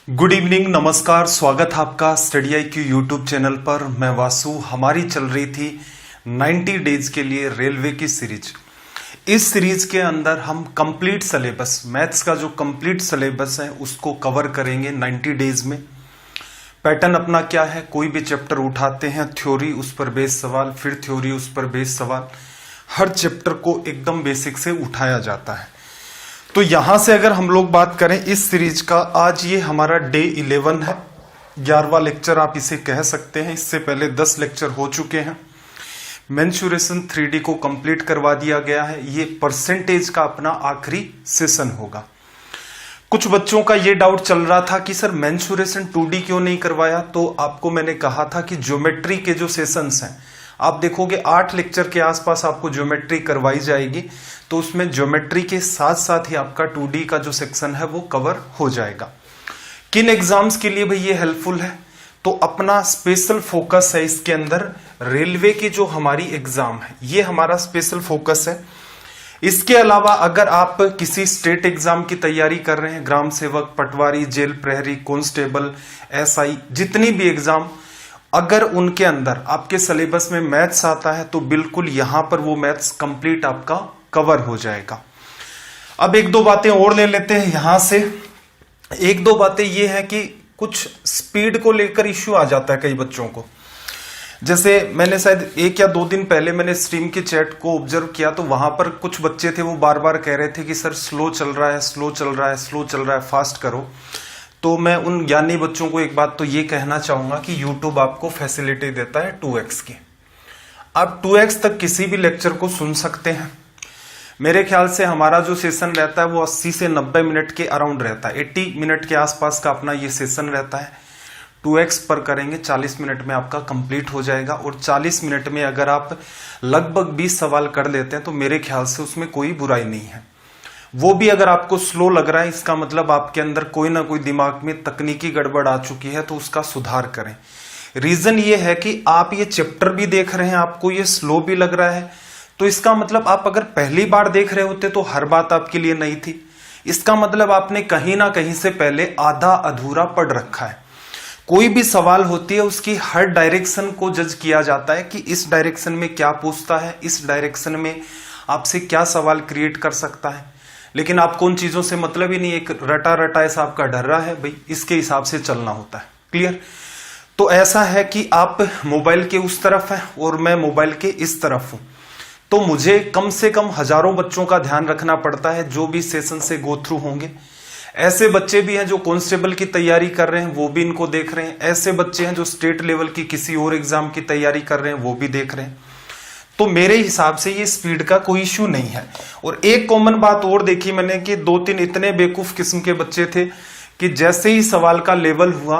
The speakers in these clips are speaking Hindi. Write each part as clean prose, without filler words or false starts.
गुड इवनिंग, नमस्कार, स्वागत है आपका स्टडी IQ यूट्यूब चैनल पर। मैं वासु। हमारी चल रही थी 90 डेज के लिए रेलवे की सीरीज। इस सीरीज के अंदर हम कंप्लीट सिलेबस, मैथ्स का जो कंप्लीट सिलेबस है उसको कवर करेंगे 90 डेज में। पैटर्न अपना क्या है, कोई भी चैप्टर उठाते हैं, थ्योरी उस पर बेस्ड सवाल, फिर थ्योरी उस पर बेस्ड सवाल, हर चैप्टर को एकदम बेसिक से उठाया जाता है। तो यहां से अगर हम लोग बात करें इस सीरीज का, आज ये हमारा डे 11 है, 11वां लेक्चर आप इसे कह सकते हैं। इससे पहले 10 लेक्चर हो चुके हैं। मेंसुरेशन 3D को कंप्लीट करवा दिया गया है। ये परसेंटेज का अपना आखिरी सेशन होगा। कुछ बच्चों का ये डाउट चल रहा था कि सर मेंसुरेशन 2D क्यों नहीं करवाया। तो आपको मैंने कहा था कि ज्योमेट्री के जो सेशंस हैं, आप देखोगे 8 लेक्चर के आसपास आपको ज्योमेट्री करवाई जाएगी। तो उसमें ज्योमेट्री के साथ साथ ही आपका 2D का जो सेक्शन है वो कवर हो जाएगा। किन एग्जाम्स के लिए भाई ये हेल्पफुल है, तो अपना स्पेशल फोकस है इसके अंदर रेलवे की जो हमारी एग्जाम है, ये हमारा स्पेशल फोकस है। इसके अलावा अगर आप किसी स्टेट एग्जाम की तैयारी कर रहे हैं, ग्राम सेवक, पटवारी, जेल प्रहरी, कांस्टेबल, SI, जितनी भी एग्जाम, अगर उनके अंदर आपके सिलेबस में मैथ्स आता है तो बिल्कुल यहां पर वो मैथ्स कंप्लीट आपका कवर हो जाएगा। अब एक दो बातें और ले लेते हैं यहां से। एक दो बातें ये है कि कुछ स्पीड को लेकर इश्यू आ जाता है कई बच्चों को। जैसे मैंने शायद 1 या 2 दिन पहले मैंने स्ट्रीम के चैट को ऑब्जर्व किया, तो वहां पर कुछ बच्चे थे, वो बार बार कह रहे थे कि सर स्लो चल रहा है, स्लो चल रहा है, स्लो चल रहा है, फास्ट करो। तो मैं उन ज्ञानी बच्चों को एक बात तो ये कहना चाहूंगा कि YouTube आपको फैसिलिटी देता है 2x की। आप 2x तक किसी भी लेक्चर को सुन सकते हैं। मेरे ख्याल से हमारा जो सेशन रहता है वो 80 से 90 मिनट के अराउंड रहता है। 80 मिनट के आसपास का अपना ये सेशन रहता है। 2x पर करेंगे 40 मिनट में आपका कंप्लीट हो जाएगा। और 40 मिनट में अगर आप लगभग 20 सवाल कर लेते हैं तो मेरे ख्याल से उसमें कोई बुराई नहीं है। वो भी अगर आपको स्लो लग रहा है, इसका मतलब आपके अंदर कोई ना कोई दिमाग में तकनीकी गड़बड़ आ चुकी है, तो उसका सुधार करें। रीजन ये है कि आप ये चैप्टर भी देख रहे हैं, आपको ये स्लो भी लग रहा है, तो इसका मतलब आप अगर पहली बार देख रहे होते तो हर बात आपके लिए नई थी। इसका मतलब आपने कहीं ना कहीं से पहले आधा अधूरा पढ़ रखा है। कोई भी सवाल होती है उसकी हर डायरेक्शन को जज किया जाता है कि इस डायरेक्शन में क्या पूछता है, इस डायरेक्शन में आपसे क्या सवाल क्रिएट कर सकता है। लेकिन आपको उन चीजों से मतलब ही नहीं, एक रटा रटा ऐसा आपका डर रहा है, भाई इसके हिसाब से चलना होता है। क्लियर? तो ऐसा है कि आप मोबाइल के उस तरफ हैं और मैं मोबाइल के इस तरफ हूं, तो मुझे कम से कम हजारों बच्चों का ध्यान रखना पड़ता है जो भी सेशन से गो थ्रू होंगे। ऐसे बच्चे भी हैं जो कांस्टेबल की तैयारी कर रहे हैं, वो भी इनको देख रहे हैं। ऐसे बच्चे हैं जो स्टेट लेवल की किसी और एग्जाम की तैयारी कर रहे हैं, वो भी देख रहे हैं। तो मेरे हिसाब से ये स्पीड का कोई इश्यू नहीं है। और एक कॉमन बात और देखी मैंने कि 2-3 इतने बेवकूफ किस्म के बच्चे थे कि जैसे ही सवाल का लेवल हुआ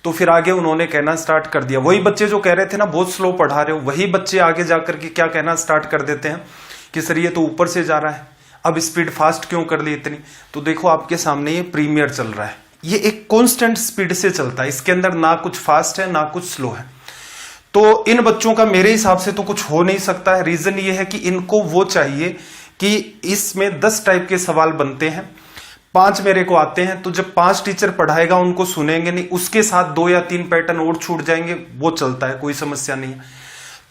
तो फिर आगे उन्होंने कहना स्टार्ट कर दिया। वही बच्चे जो कह रहे थे ना बहुत स्लो पढ़ा रहे हो, वही बच्चे आगे जाकर के क्या कहना स्टार्ट कर देते हैं कि सर ये तो ऊपर से जा रहा है, अब स्पीड फास्ट क्यों कर ली इतनी। तो देखो आपके सामने ये प्रीमियर चल रहा है, ये एक कॉन्स्टेंट स्पीड से चलता है, इसके अंदर ना कुछ फास्ट है ना कुछ स्लो है। तो इन बच्चों का मेरे हिसाब से तो कुछ हो नहीं सकता है। रीजन ये है कि इनको वो चाहिए कि इसमें 10 टाइप के सवाल बनते हैं, 5 मेरे को आते हैं, तो जब 5 टीचर पढ़ाएगा उनको सुनेंगे नहीं, उसके साथ 2 या 3 पैटर्न और छूट जाएंगे, वो चलता है, कोई समस्या नहीं है।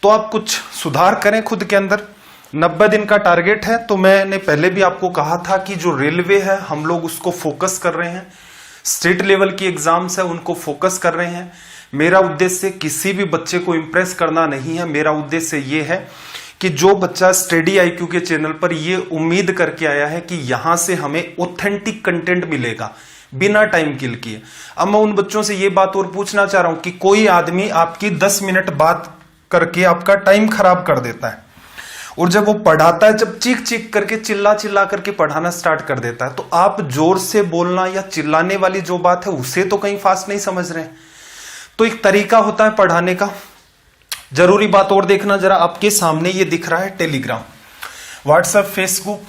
तो आप कुछ सुधार करें खुद के अंदर। 90 दिन का टारगेट है, तो मैंने पहले भी आपको कहा था कि जो रेलवे है हम लोग उसको फोकस कर रहे हैं, स्टेट लेवल की एग्जाम्स है उनको फोकस कर रहे हैं। मेरा उद्देश्य किसी भी बच्चे को इंप्रेस करना नहीं है। मेरा उद्देश्य ये है कि जो बच्चा स्टडी IQ के चैनल पर ये उम्मीद करके आया है कि यहां से हमें ऑथेंटिक कंटेंट मिलेगा बिना टाइम किल किए। अब मैं उन बच्चों से ये बात और पूछना चाह रहा हूं कि कोई आदमी आपकी 10 मिनट बात करके आपका टाइम खराब कर देता है, और जब वो पढ़ाता है, जब चीख चीख करके चिल्ला चिल्ला करके पढ़ाना स्टार्ट कर देता है, तो आप जोर से बोलना या चिल्लाने वाली जो बात है उसे तो कहीं फास्ट नहीं समझ रहे हैं। तो एक तरीका होता है पढ़ाने का। जरूरी बात और देखना, जरा आपके सामने ये दिख रहा है टेलीग्राम, व्हाट्सएप,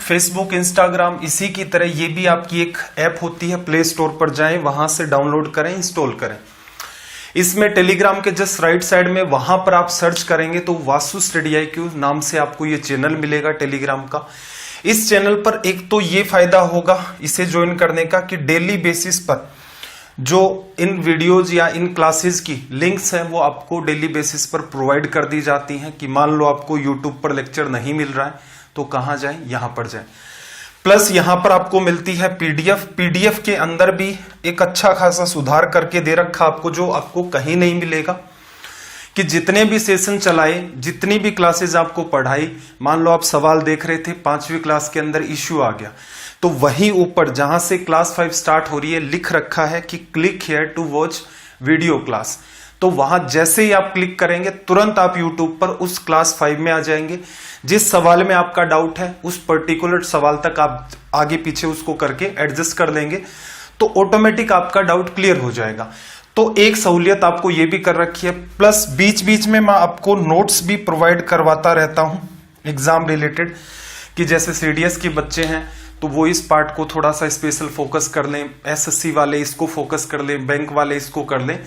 फेसबुक, इंस्टाग्राम, इसी की तरह ये भी आपकी एक ऐप होती है। प्ले स्टोर पर जाएं, वहां से डाउनलोड करें, इंस्टॉल करें। इसमें टेलीग्राम के जस्ट राइट साइड में वहां पर आप सर्च करेंगे तो वासु स्टडी IQ नाम से आपको ये चैनल मिलेगा टेलीग्राम का। इस चैनल पर एक तो ये फायदा होगा इसे ज्वाइन करने का कि डेली बेसिस पर जो इन वीडियोज या इन क्लासेस की लिंक्स हैं वो आपको डेली बेसिस पर प्रोवाइड कर दी जाती हैं कि मान लो आपको यूट्यूब पर लेक्चर नहीं मिल रहा है तो कहाँ जाएं, यहां पर जाएं। प्लस यहां पर आपको मिलती है पीडीएफ के अंदर भी एक अच्छा खासा सुधार करके दे रखा आपको, जो आपको कहीं नहीं मिलेगा। कि जितने भी सेशन चलाए, जितनी भी क्लासेस आपको पढ़ाई, मान लो आप सवाल देख रहे थे 5वीं क्लास के अंदर इश्यू आ गया, तो वहीं ऊपर जहां से क्लास 5 स्टार्ट हो रही है लिख रखा है कि click here to watch video class. तो वहां जैसे ही आप क्लिक करेंगे तुरंत आप यूट्यूब पर उस क्लास 5 में आ जाएंगे। जिस सवाल में आपका डाउट है उस पर्टिकुलर सवाल तक आप आगे पीछे उसको करके एडजस्ट कर लेंगे तो ऑटोमेटिक आपका डाउट क्लियर हो जाएगा। तो एक सहूलियत आपको ये भी कर रखी है। प्लस बीच बीच में मैं आपको नोट्स भी प्रोवाइड करवाता रहता हूं एग्जाम रिलेटेड, कि जैसे सीडीएस के बच्चे हैं तो वो इस पार्ट को थोड़ा सा स्पेशल फोकस कर लें, एसएससी वाले इसको फोकस कर लें, बैंक वाले इसको कर लें,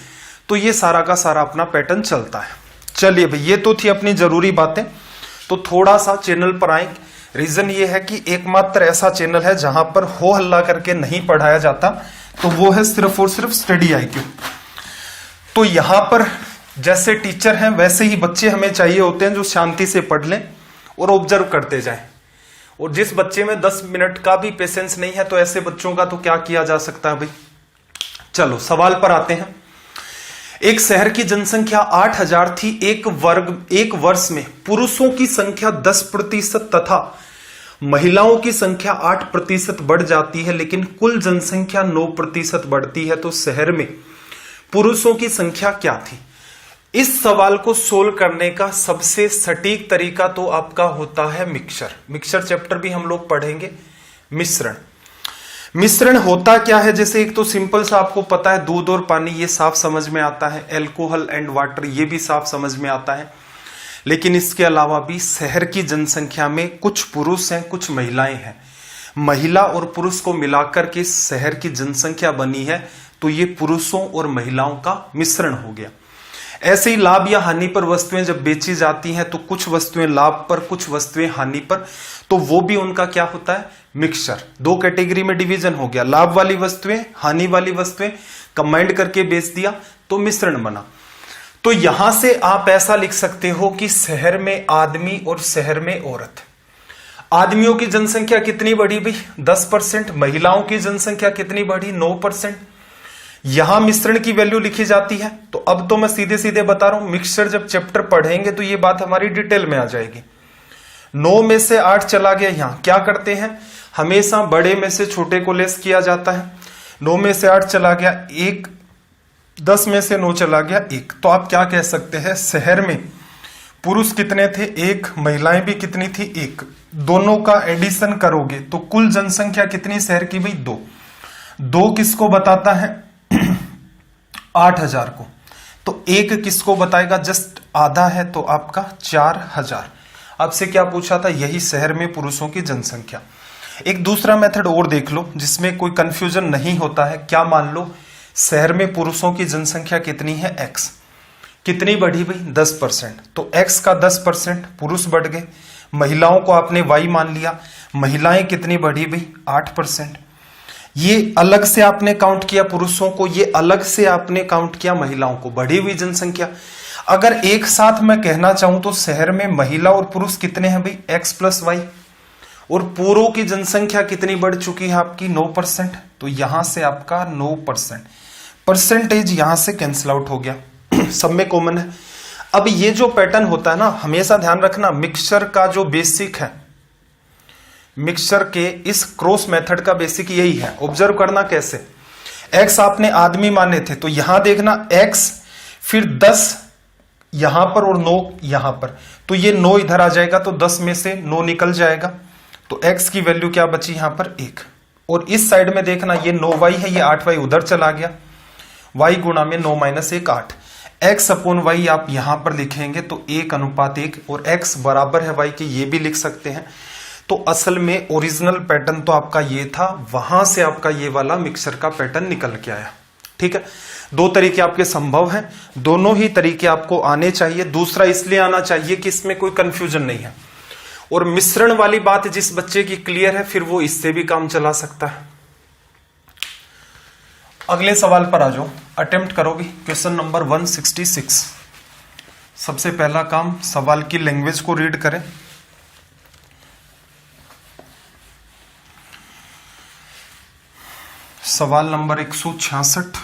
तो ये सारा का सारा अपना पैटर्न चलता है। चलिए भाई, ये तो थी अपनी जरूरी बातें। तो थोड़ा सा चैनल पर आए, रीजन ये है कि एकमात्र ऐसा चैनल है जहां पर हो हल्ला करके नहीं पढ़ाया जाता, तो वो है सिर्फ और सिर्फ स्टडी IQ। तो यहां पर जैसे टीचर हैं वैसे ही बच्चे हमें चाहिए होते हैं जो शांति से पढ़ लें और ऑब्जर्व करते जाएं। और जिस बच्चे में 10 मिनट का भी पेशेंस नहीं है तो ऐसे बच्चों का तो क्या किया जा सकता है भाई। चलो सवाल पर आते हैं। एक शहर की जनसंख्या 8000 थी। एक वर्ष में पुरुषों की संख्या 10% तथा महिलाओं की संख्या 8% बढ़ जाती है, लेकिन कुल जनसंख्या 9% बढ़ती है, तो शहर में पुरुषों की संख्या क्या थी। इस सवाल को सोल्व करने का सबसे सटीक तरीका तो आपका होता है मिक्सचर चैप्टर भी हम लोग पढ़ेंगे। मिश्रण होता क्या है, जैसे एक तो सिंपल सा आपको पता है दूध और पानी, ये साफ समझ में आता है। एल्कोहल एंड वाटर, ये भी साफ समझ में आता है। लेकिन इसके अलावा भी शहर की जनसंख्या में कुछ पुरुष हैं, कुछ महिलाएं हैं। महिला और पुरुष को मिलाकर के शहर की जनसंख्या बनी है, तो ये पुरुषों और महिलाओं का मिश्रण हो गया। ऐसे ही लाभ या हानि पर वस्तुएं जब बेची जाती हैं तो कुछ वस्तुएं लाभ पर, कुछ वस्तुएं हानि पर, तो वो भी उनका क्या होता है, मिक्सचर। 2 कैटेगरी में डिवीजन हो गया, लाभ वाली वस्तुएं, हानि वाली वस्तुएं कंबाइंड करके बेच दिया तो मिश्रण बना। तो यहां से आप ऐसा लिख सकते हो कि शहर में आदमी और शहर में औरत। आदमियों की जनसंख्या कितनी बढ़ी भाई, 10%। महिलाओं की जनसंख्या कितनी बढ़ी, 9%। यहां मिश्रण की वैल्यू लिखी जाती है। तो अब तो मैं सीधे सीधे बता रहा हूं, मिक्सचर जब चैप्टर पढ़ेंगे तो ये बात हमारी डिटेल में आ जाएगी। 9 में से 8 चला गया, यहां क्या करते हैं, हमेशा बड़े में से छोटे को लेस किया जाता है। 9 में से 8 चला गया 1, 10 में से 9 चला गया 1। तो आप क्या कह सकते हैं, शहर में पुरुष कितने थे, 1, महिलाएं भी कितनी थी, 1। दोनों का एडिशन करोगे तो कुल जनसंख्या कितनी शहर की भाई, 2। 2 किसको बताता है, 8000 को। तो 1 किसको बताएगा, जस्ट आधा है, तो आपका 4000। आपसे क्या पूछा था, यही शहर में पुरुषों की जनसंख्या। एक दूसरा मेथड और देख लो जिसमें कोई कंफ्यूजन नहीं होता है। क्या मान लो शहर में पुरुषों की जनसंख्या कितनी है, x। कितनी बढ़ी भाई, 10%। तो x का 10%, पुरुष बढ़ गए। महिलाओं को आपने y मान लिया, महिलाएं कितनी बढ़ी भाई, 8%। ये अलग से आपने काउंट किया पुरुषों को, ये अलग से आपने काउंट किया महिलाओं को, बढ़ी हुई जनसंख्या। अगर एक साथ मैं कहना चाहूं तो शहर में महिला और पुरुष कितने हैं भाई, x + y। और पूरों की जनसंख्या कितनी बढ़ चुकी है आपकी, 9%। तो यहां से आपका 9%, परसेंटेज यहां से कैंसिल आउट हो गया, सब में कॉमन है। अब ये जो पैटर्न होता है ना, हमेशा ध्यान रखना, मिक्सचर का जो बेसिक है, मिक्सचर के इस क्रॉस मेथड का बेसिक यही है। ऑब्जर्व करना कैसे, x आपने आदमी माने थे, तो यहां देखना x, फिर 10 यहां पर और 9 यहां पर, तो ये 9 इधर आ जाएगा, तो 10 में से 9 निकल जाएगा, तो x की वैल्यू क्या बची यहां पर, 1। और इस साइड में देखना, ये 9y है, ये 8y उधर चला गया, y गुणा में 9 - 1 8। x/y आप यहां पर लिखेंगे तो 1:1, और x बराबर है y के, ये भी लिख सकते हैं। तो असल में ओरिजिनल पैटर्न तो आपका ये था, वहां से आपका ये वाला मिक्सचर का पैटर्न निकल के आया। ठीक है, 2 तरीके आपके संभव हैं, दोनों ही तरीके आपको आने चाहिए। दूसरा इसलिए आना चाहिए कि इसमें कोई कंफ्यूजन नहीं है। और मिश्रण वाली बात जिस बच्चे की क्लियर है, फिर वो इससे भी काम चला सकता है। अगले सवाल पर आ जाओ, अटेम्प्ट करो भी। Question number 166। सबसे पहला काम सवाल की लैंग्वेज को रीड करें। सवाल नंबर 166,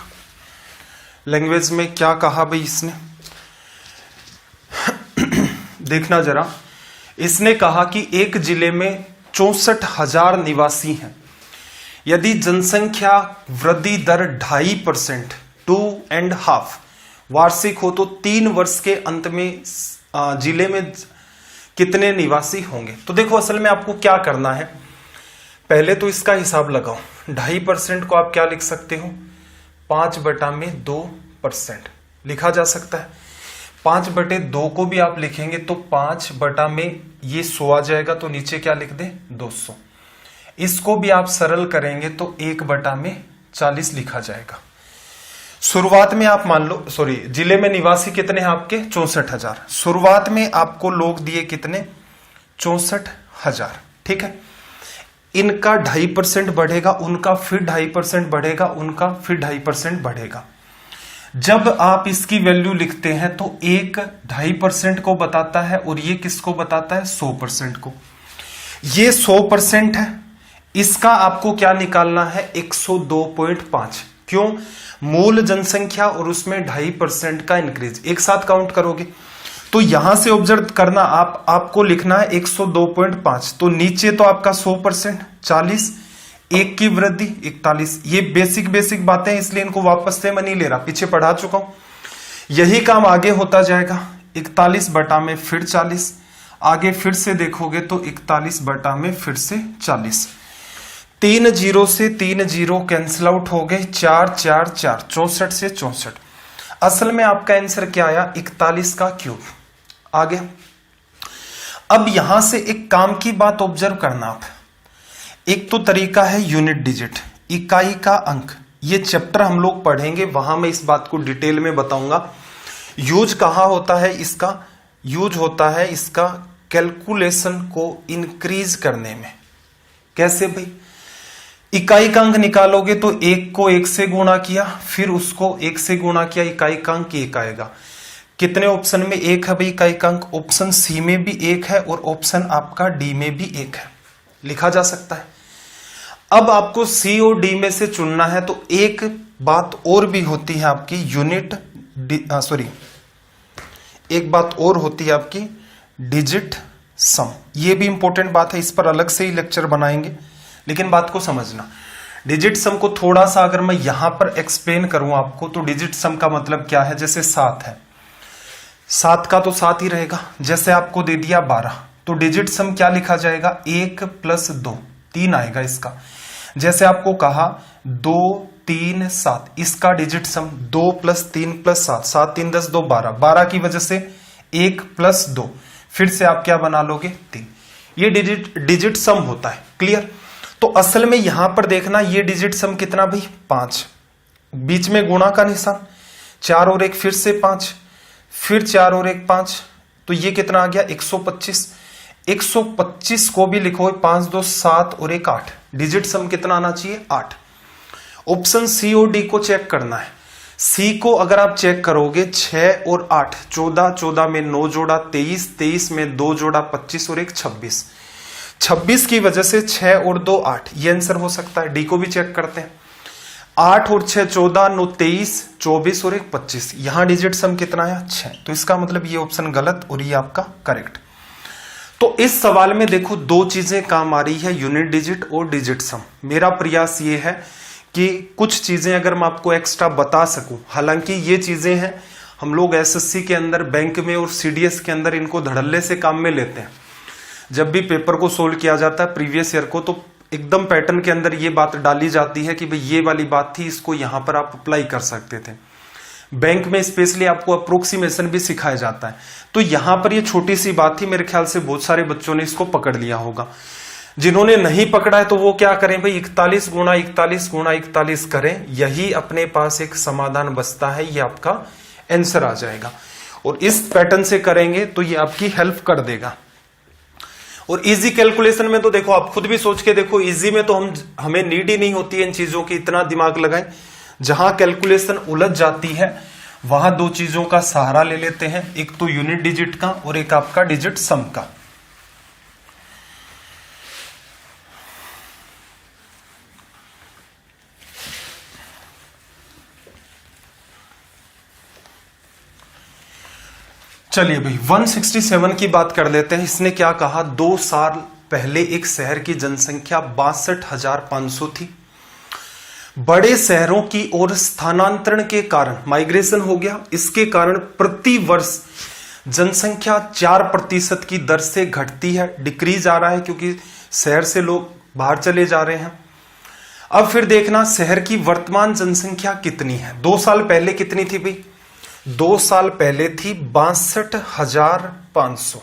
लैंग्वेज में क्या कहा भाई इसने, देखना जरा। इसने कहा कि एक जिले में 64,000 निवासी हैं। यदि जनसंख्या वृद्धि दर 2.5% 2.5 वार्षिक हो तो 3 वर्ष के अंत में जिले में कितने निवासी होंगे। तो देखो असल में आपको क्या करना है, पहले तो इसका हिसाब लगाओ। 2.5% को आप क्या लिख सकते हो, 5/2% लिखा जा सकता है। 5/2 को भी आप लिखेंगे तो 5 में ये 100 आ जाएगा, तो नीचे क्या लिख दे 200। इसको भी आप सरल करेंगे तो 1/40 लिखा जाएगा। शुरुआत में आप मान लो, सॉरी, जिले में निवासी कितने हैं आपके 64,000। शुरुआत में आपको लोग दिए कितने 64,000, ठीक है। इनका 2.5% बढ़ेगा, उनका फिर 2.5% बढ़ेगा, उनका फिर 2.5% बढ़ेगा। जब आप इसकी वैल्यू लिखते हैं तो एक 2.5% को बताता है और ये किसको बताता है 100% को। ये 100% है, इसका आपको क्या निकालना है 102.5। क्यों, मूल जनसंख्या और उसमें 2.5% का इंक्रीज एक साथ काउंट करोगे तो यहां से ऑब्जर्व करना, आपको लिखना है 102.5। तो नीचे तो आपका 100% 40, एक की वृद्धि 41। ये बेसिक बातें, इसलिए इनको वापस से मैं नहीं ले रहा, पीछे पढ़ा चुका हूं। यही काम आगे होता जाएगा। 41 में फिर 40, आगे फिर से देखोगे तो 41 में फिर से 40। 3 0 से 3 0 कैंसिल आउट हो गए, 4 4 4, 64 से 64। असल में आपका आंसर क्या आया 41 का क्यूब। आगे अब यहां से एक काम की बात ऑब्जर्व करना आप। एक तो तरीका है यूनिट डिजिट, इकाई का अंक। ये चैप्टर हम लोग पढ़ेंगे, वहां मैं इस बात को डिटेल में बताऊंगा। यूज कहां होता है इसका, यूज होता है इसका कैलकुलेशन को इंक्रीज करने में। कैसे भाई, इकाई का अंक निकालोगे तो 1 को 1 से गुणा किया, फिर उसको 1 से गुणा किया, इकाई का अंक 1 आएगा। कितने ऑप्शन में 1 है भाई इकाई का अंक, ऑप्शन सी में भी 1 है और ऑप्शन आपका डी में भी 1 है, लिखा जा सकता है। अब आपको सी और डी में से चुनना है, तो एक बात और भी होती है आपकी एक बात और होती है आपकी डिजिट सम। ये भी इंपॉर्टेंट बात है, इस पर अलग से ही लेक्चर बनाएंगे, लेकिन बात को समझना। डिजिट सम को थोड़ा सा अगर मैं यहां पर एक्सप्लेन करूं आपको, तो डिजिट सम का मतलब क्या है, जैसे 7 है, 7 का तो 7 ही रहेगा। जैसे आपको दे दिया 12, तो डिजिट सम क्या लिखा जाएगा 1 + 2, 3 आएगा इसका। जैसे आपको कहा 2 3 7, इसका डिजिट सम 2 + 3 + 7, 7 3 10 2 12, 12 की वजह से 1 + 2, फिर से आप क्या बना लोगे 3। ये डिजिट सम होता है, क्लियर। तो असल में यहां पर देखना, ये डिजिट सम कितना भाई 5, बीच में गुणा का निशान, 4 और 1 फिर से 5, फिर 4 और 1 5, तो ये कितना आ गया 125। 125 को भी लिखो 5 2 7 और 1 8, डिजिट सम कितना आना चाहिए 8। ऑप्शन सी और डी को चेक करना है। सी को अगर आप चेक करोगे 6 और 8 14, 14 में 9 जोड़ा 23, 23 में 2 जोड़ा 25 और 1 26, 26 की वजह से 6 और 2 8, ये आंसर हो सकता है। डी को भी चेक करते हैं, 8 और 6 14, 9 23, 24 और 1 25, यहां डिजिट सम कितना है 6। तो इसका मतलब ये ऑप्शन गलत और ये आपका करेक्ट। तो इस सवाल में देखो 2 चीजें काम आ रही है, यूनिट डिजिट और डिजिट सम। मेरा प्रयास ये है कि कुछ चीजें अगर मैं आपको एक्स्ट्रा बता सकूं, हालांकि ये चीजें हैं हम लोग एसएससी के अंदर, बैंक में और सीडीएस के अंदर इनको धड़ल्ले से काम में लेते हैं। जब भी पेपर को सोल्व किया जाता है प्रीवियस ईयर को, तो एकदम पैटर्न के अंदर ये बात डाली जाती है कि भाई ये वाली बात थी, इसको यहां पर आप अप्लाई कर सकते थे। बैंक में स्पेशली आपको अप्रोक्सीमेशन भी सिखाया जाता है। तो यहां पर ये छोटी सी बात थी, मेरे ख्याल से बहुत सारे बच्चों ने इसको पकड़ लिया होगा। जिन्होंने नहीं पकड़ा है तो वो क्या करें भाई, 41 गुणा 41 गुणा 41 करें, यही अपने पास एक समाधान बचता है, ये आपका आंसर आ जाएगा। और इस पैटर्न से करेंगे तो ये आपकी हेल्प कर देगा। और इजी कैलकुलेशन में तो देखो, आप खुद भी सोच के देखो, इजी में तो हमें नीड ही नहीं होती है इन चीजों की, इतना दिमाग लगाएं। जहां कैलकुलेशन उलझ जाती है वहां दो चीजों का सहारा ले लेते हैं, एक तो यूनिट डिजिट का और एक आपका डिजिट सम का। चलिए भाई 167 की बात कर लेते हैं। इसने क्या कहा, 2 साल पहले एक शहर की जनसंख्या 62,500 थी। बड़े शहरों की ओर स्थानांतरण के कारण, माइग्रेशन हो गया, इसके कारण प्रति वर्ष जनसंख्या 4% की दर से घटती है, डिक्रीज आ रहा है, क्योंकि शहर से लोग बाहर चले जा रहे हैं। अब फिर देखना शहर की वर्तमान जनसंख्या कितनी है। 2 साल पहले कितनी थी भाई, 2 साल पहले थी 62,500।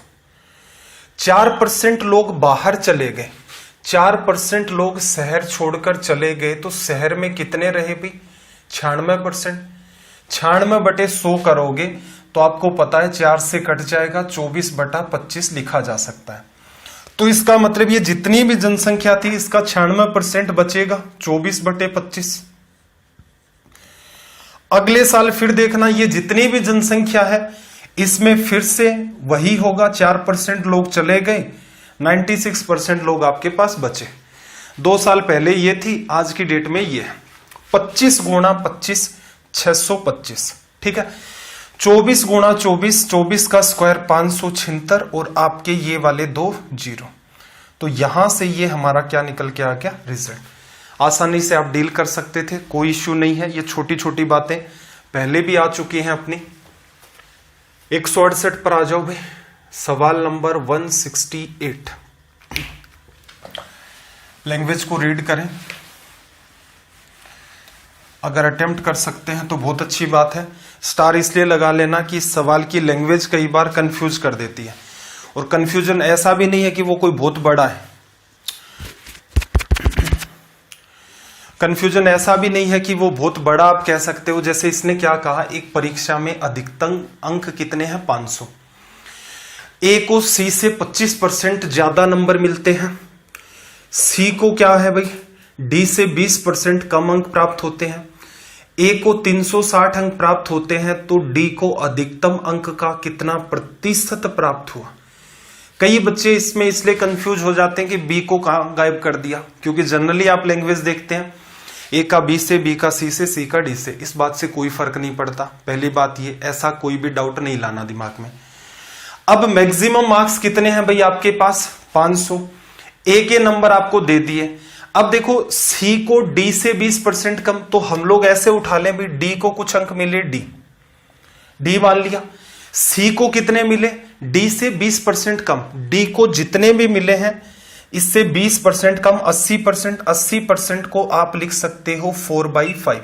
4% लोग बाहर चले गए, 4% लोग शहर छोड़कर चले गए, तो शहर में कितने रहे भाई, 96%। 96/100 करोगे तो आपको पता है 4 से कट जाएगा, 24/25 लिखा जा सकता है। तो इसका मतलब ये जितनी भी जनसंख्या थी इसका 96% बचेगा, 24/25। अगले साल फिर देखना ये जितनी भी जनसंख्या है इसमें फिर से वही होगा, 4% लोग चले गए, 96% लोग आपके पास बचे। 2 साल पहले ये थी, आज की डेट में ये है। 25 गुणा 25 625, ठीक है। 24 गुणा 24, 24 का स्क्वायर 576 और आपके ये वाले 2 0। तो यहां से ये हमारा क्या निकल के आ गया, रिजल्ट। आसानी से आप डील कर सकते थे, कोई इश्यू नहीं है। ये छोटी छोटी बातें पहले भी आ चुकी हैं अपनी। 168 पर आ जाओ भाई, सवाल नंबर 168। लैंग्वेज को रीड करें, अगर अटेम्प्ट कर सकते हैं तो बहुत अच्छी बात है। स्टार इसलिए लगा लेना कि इस सवाल की लैंग्वेज कई बार कंफ्यूज कर देती है, और कंफ्यूजन ऐसा भी नहीं है कि वो कोई बहुत बड़ा है, कंफ्यूजन ऐसा भी नहीं है कि वो बहुत बड़ा आप कह सकते हो। जैसे इसने क्या कहा, एक परीक्षा में अधिकतम अंक कितने हैं, 500। ए को सी से 25% ज्यादा नंबर मिलते हैं, सी को क्या है भाई, डी से 20% कम अंक प्राप्त होते हैं। ए को 360 अंक प्राप्त होते हैं, तो डी को अधिकतम अंक का कितना प्रतिशत प्राप्त हुआ। कई बच्चे इसमें इसलिए कंफ्यूज हो जाते हैं कि बी को कहां गायब कर दिया, क्योंकि जनरली आप लैंग्वेज देखते हैं ए का बी से, बी का सी से, सी का डी से। इस बात से कोई फर्क नहीं पड़ता, पहली बात ये, ऐसा कोई भी डाउट नहीं लाना दिमाग में। अब मैक्सिमम मार्क्स कितने हैं भाई आपके पास, 500। ए के नंबर आपको दे दिए। अब देखो सी को डी से 20% कम, तो हम लोग ऐसे उठा लें भाई, डी को कुछ अंक मिले, डी मान लिया। सी को कितने मिले, डी से 20% कम, डी को जितने भी मिले हैं इससे 20% कम 80%। 80% को आप लिख सकते हो 4/5।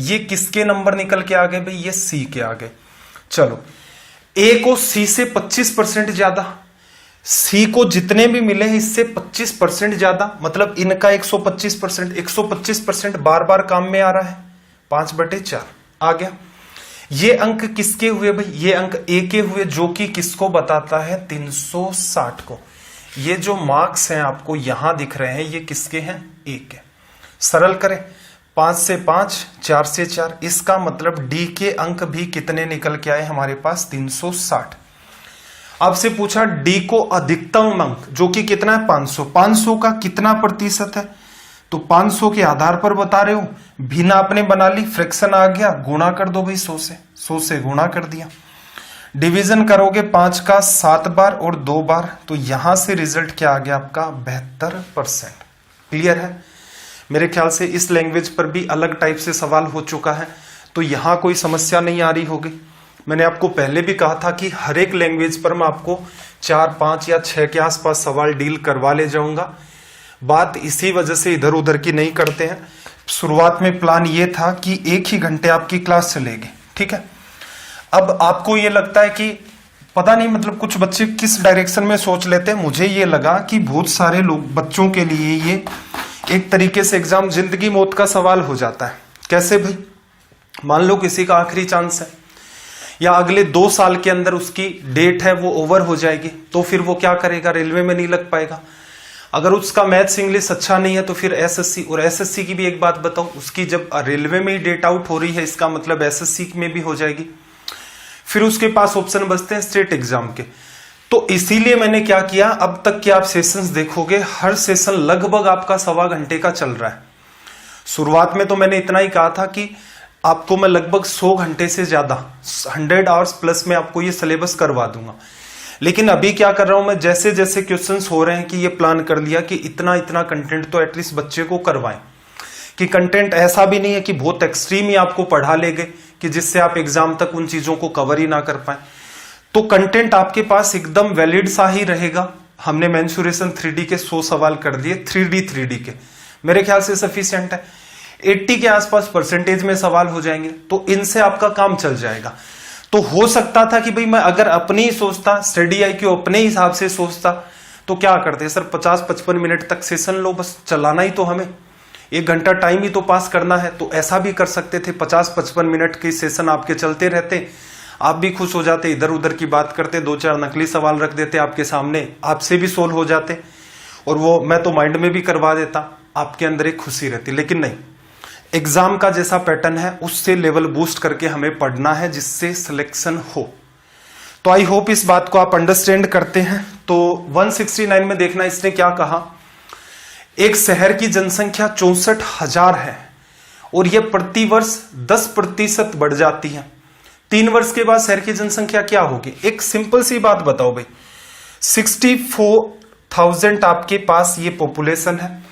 ये किसके नंबर निकल के आ गए भाई, ये सी के आ गए। चलो ए को सी से 25% ज्यादा, सी को जितने भी मिले हैं इससे 25% ज्यादा, मतलब इनका 125%। 125% बार बार काम में आ रहा है, 5/4 आ गया। ये अंक किसके हुए भाई, ये अंक ए के हुए, जो कि किसको बताता है, 360 को। ये जो मार्क्स हैं आपको यहां दिख रहे हैं, ये किसके हैं, ए के। सरल करें, 5 से 5, 4 से 4, इसका मतलब डी के अंक भी कितने निकल के आए हमारे पास, 360। आपसे पूछा डी को अधिकतम अंक, जो कि कितना है, 500। 500 का कितना प्रतिशत है, तो 500 के आधार पर बता रहे हो, भिन्न आपने बना ली, फ्रैक्शन आ गया, गुणा कर दो भाई 100 से, 100 से गुणा कर दिया। डिवीजन करोगे 5 का 7 बार और 2 बार, तो यहां से रिजल्ट क्या आ गया आपका, 72%। क्लियर है। मेरे ख्याल से इस लैंग्वेज पर भी अलग टाइप से सवाल हो चुका है, तो यहां कोई समस्या नहीं आ रही होगी। मैंने आपको पहले भी कहा था कि हर एक लैंग्वेज पर मैं आपको 4, 5 या 6 के आसपास सवाल डील करवा ले जाऊंगा। बात इसी वजह से इधर उधर की नहीं करते हैं। शुरुआत में प्लान ये था कि 1 ही घंटे आपकी क्लास चलेगी, ठीक है। अब आपको ये लगता है कि पता नहीं, मतलब कुछ बच्चे किस डायरेक्शन में सोच लेते हैं। मुझे ये लगा कि बहुत सारे लोग, बच्चों के लिए ये एक तरीके से एग्जाम जिंदगी मौत का सवाल हो जाता है। कैसे भाई, मान लो किसी का आखिरी चांस है, या अगले 2 साल के अंदर उसकी डेट है वो ओवर हो जाएगी, तो फिर वो क्या करेगा, रेलवे में नहीं लग पाएगा। अगर उसका मैथ्स इंग्लिश अच्छा नहीं है तो फिर एसएससी, और एसएससी की भी एक बात बताऊं, उसकी जब रेलवे में ही डेट आउट हो रही है, इसका मतलब एसएससी में भी हो जाएगी। फिर उसके पास ऑप्शन बचते हैं स्टेट एग्जाम के। तो इसीलिए मैंने क्या किया, अब तक के आप सेशंस देखोगे, हर सेशन लगभग आपका 1.25 घंटे का चल रहा है। शुरुआत में तो मैंने इतना ही कहा था कि आपको मैं लगभग 100 घंटे से ज्यादा 100 आवर्स प्लस में आपको ये सिलेबस करवा दूंगा। लेकिन अभी क्या कर रहा हूं मैं, जैसे जैसे क्वेश्चंस हो रहे हैं कि ये प्लान कर लिया कि इतना इतना कंटेंट तो एटलीस्ट बच्चे को करवाएं, कि कंटेंट ऐसा भी नहीं है कि बहुत एक्सट्रीम ही आपको पढ़ा ले गए कि जिससे आप एग्जाम तक उन चीजों को कवर ही ना कर पाए। तो कंटेंट आपके पास एकदम वैलिड सा ही रहेगा। हमने मेंसुरेशन 3D के 100 सवाल कर दिए, 3D के मेरे ख्याल से सफिशिएंट है। 80 के आसपास परसेंटेज में सवाल हो जाएंगे, तो इनसे आपका काम चल जाएगा। तो हो सकता था कि भाई मैं अगर अपनी ही सोचता, स्टडी IQ अपने हिसाब से सोचता, तो क्या करते सर, 50-55 मिनट तक सेशन लो, बस चलाना ही तो हमें 1 घंटा टाइम ही तो पास करना है। तो ऐसा भी कर सकते थे, 50-55 मिनट के सेशन आपके चलते रहते, आप भी खुश हो जाते, इधर उधर की बात करते, 2-4 नकली सवाल रख देते आपके सामने, आपसे भी सोल्व हो जाते, और वो मैं तो माइंड में भी करवा देता, आपके अंदर एक खुशी रहती। लेकिन नहीं, एग्जाम का जैसा पैटर्न है उससे लेवल बूस्ट करके हमें पढ़ना है, जिससे सिलेक्शन हो। तो आई होप इस बात को आप अंडरस्टैंड करते हैं। तो 169 में देखना इसने क्या कहा, एक शहर की जनसंख्या 64,000 है और यह प्रतिवर्ष 10% बढ़ जाती है। 3 वर्ष के बाद शहर की जनसंख्या क्या होगी? एक सिंपल सी बात बताओ भाई, 64,000 आपके पास ये पॉपुलेशन है,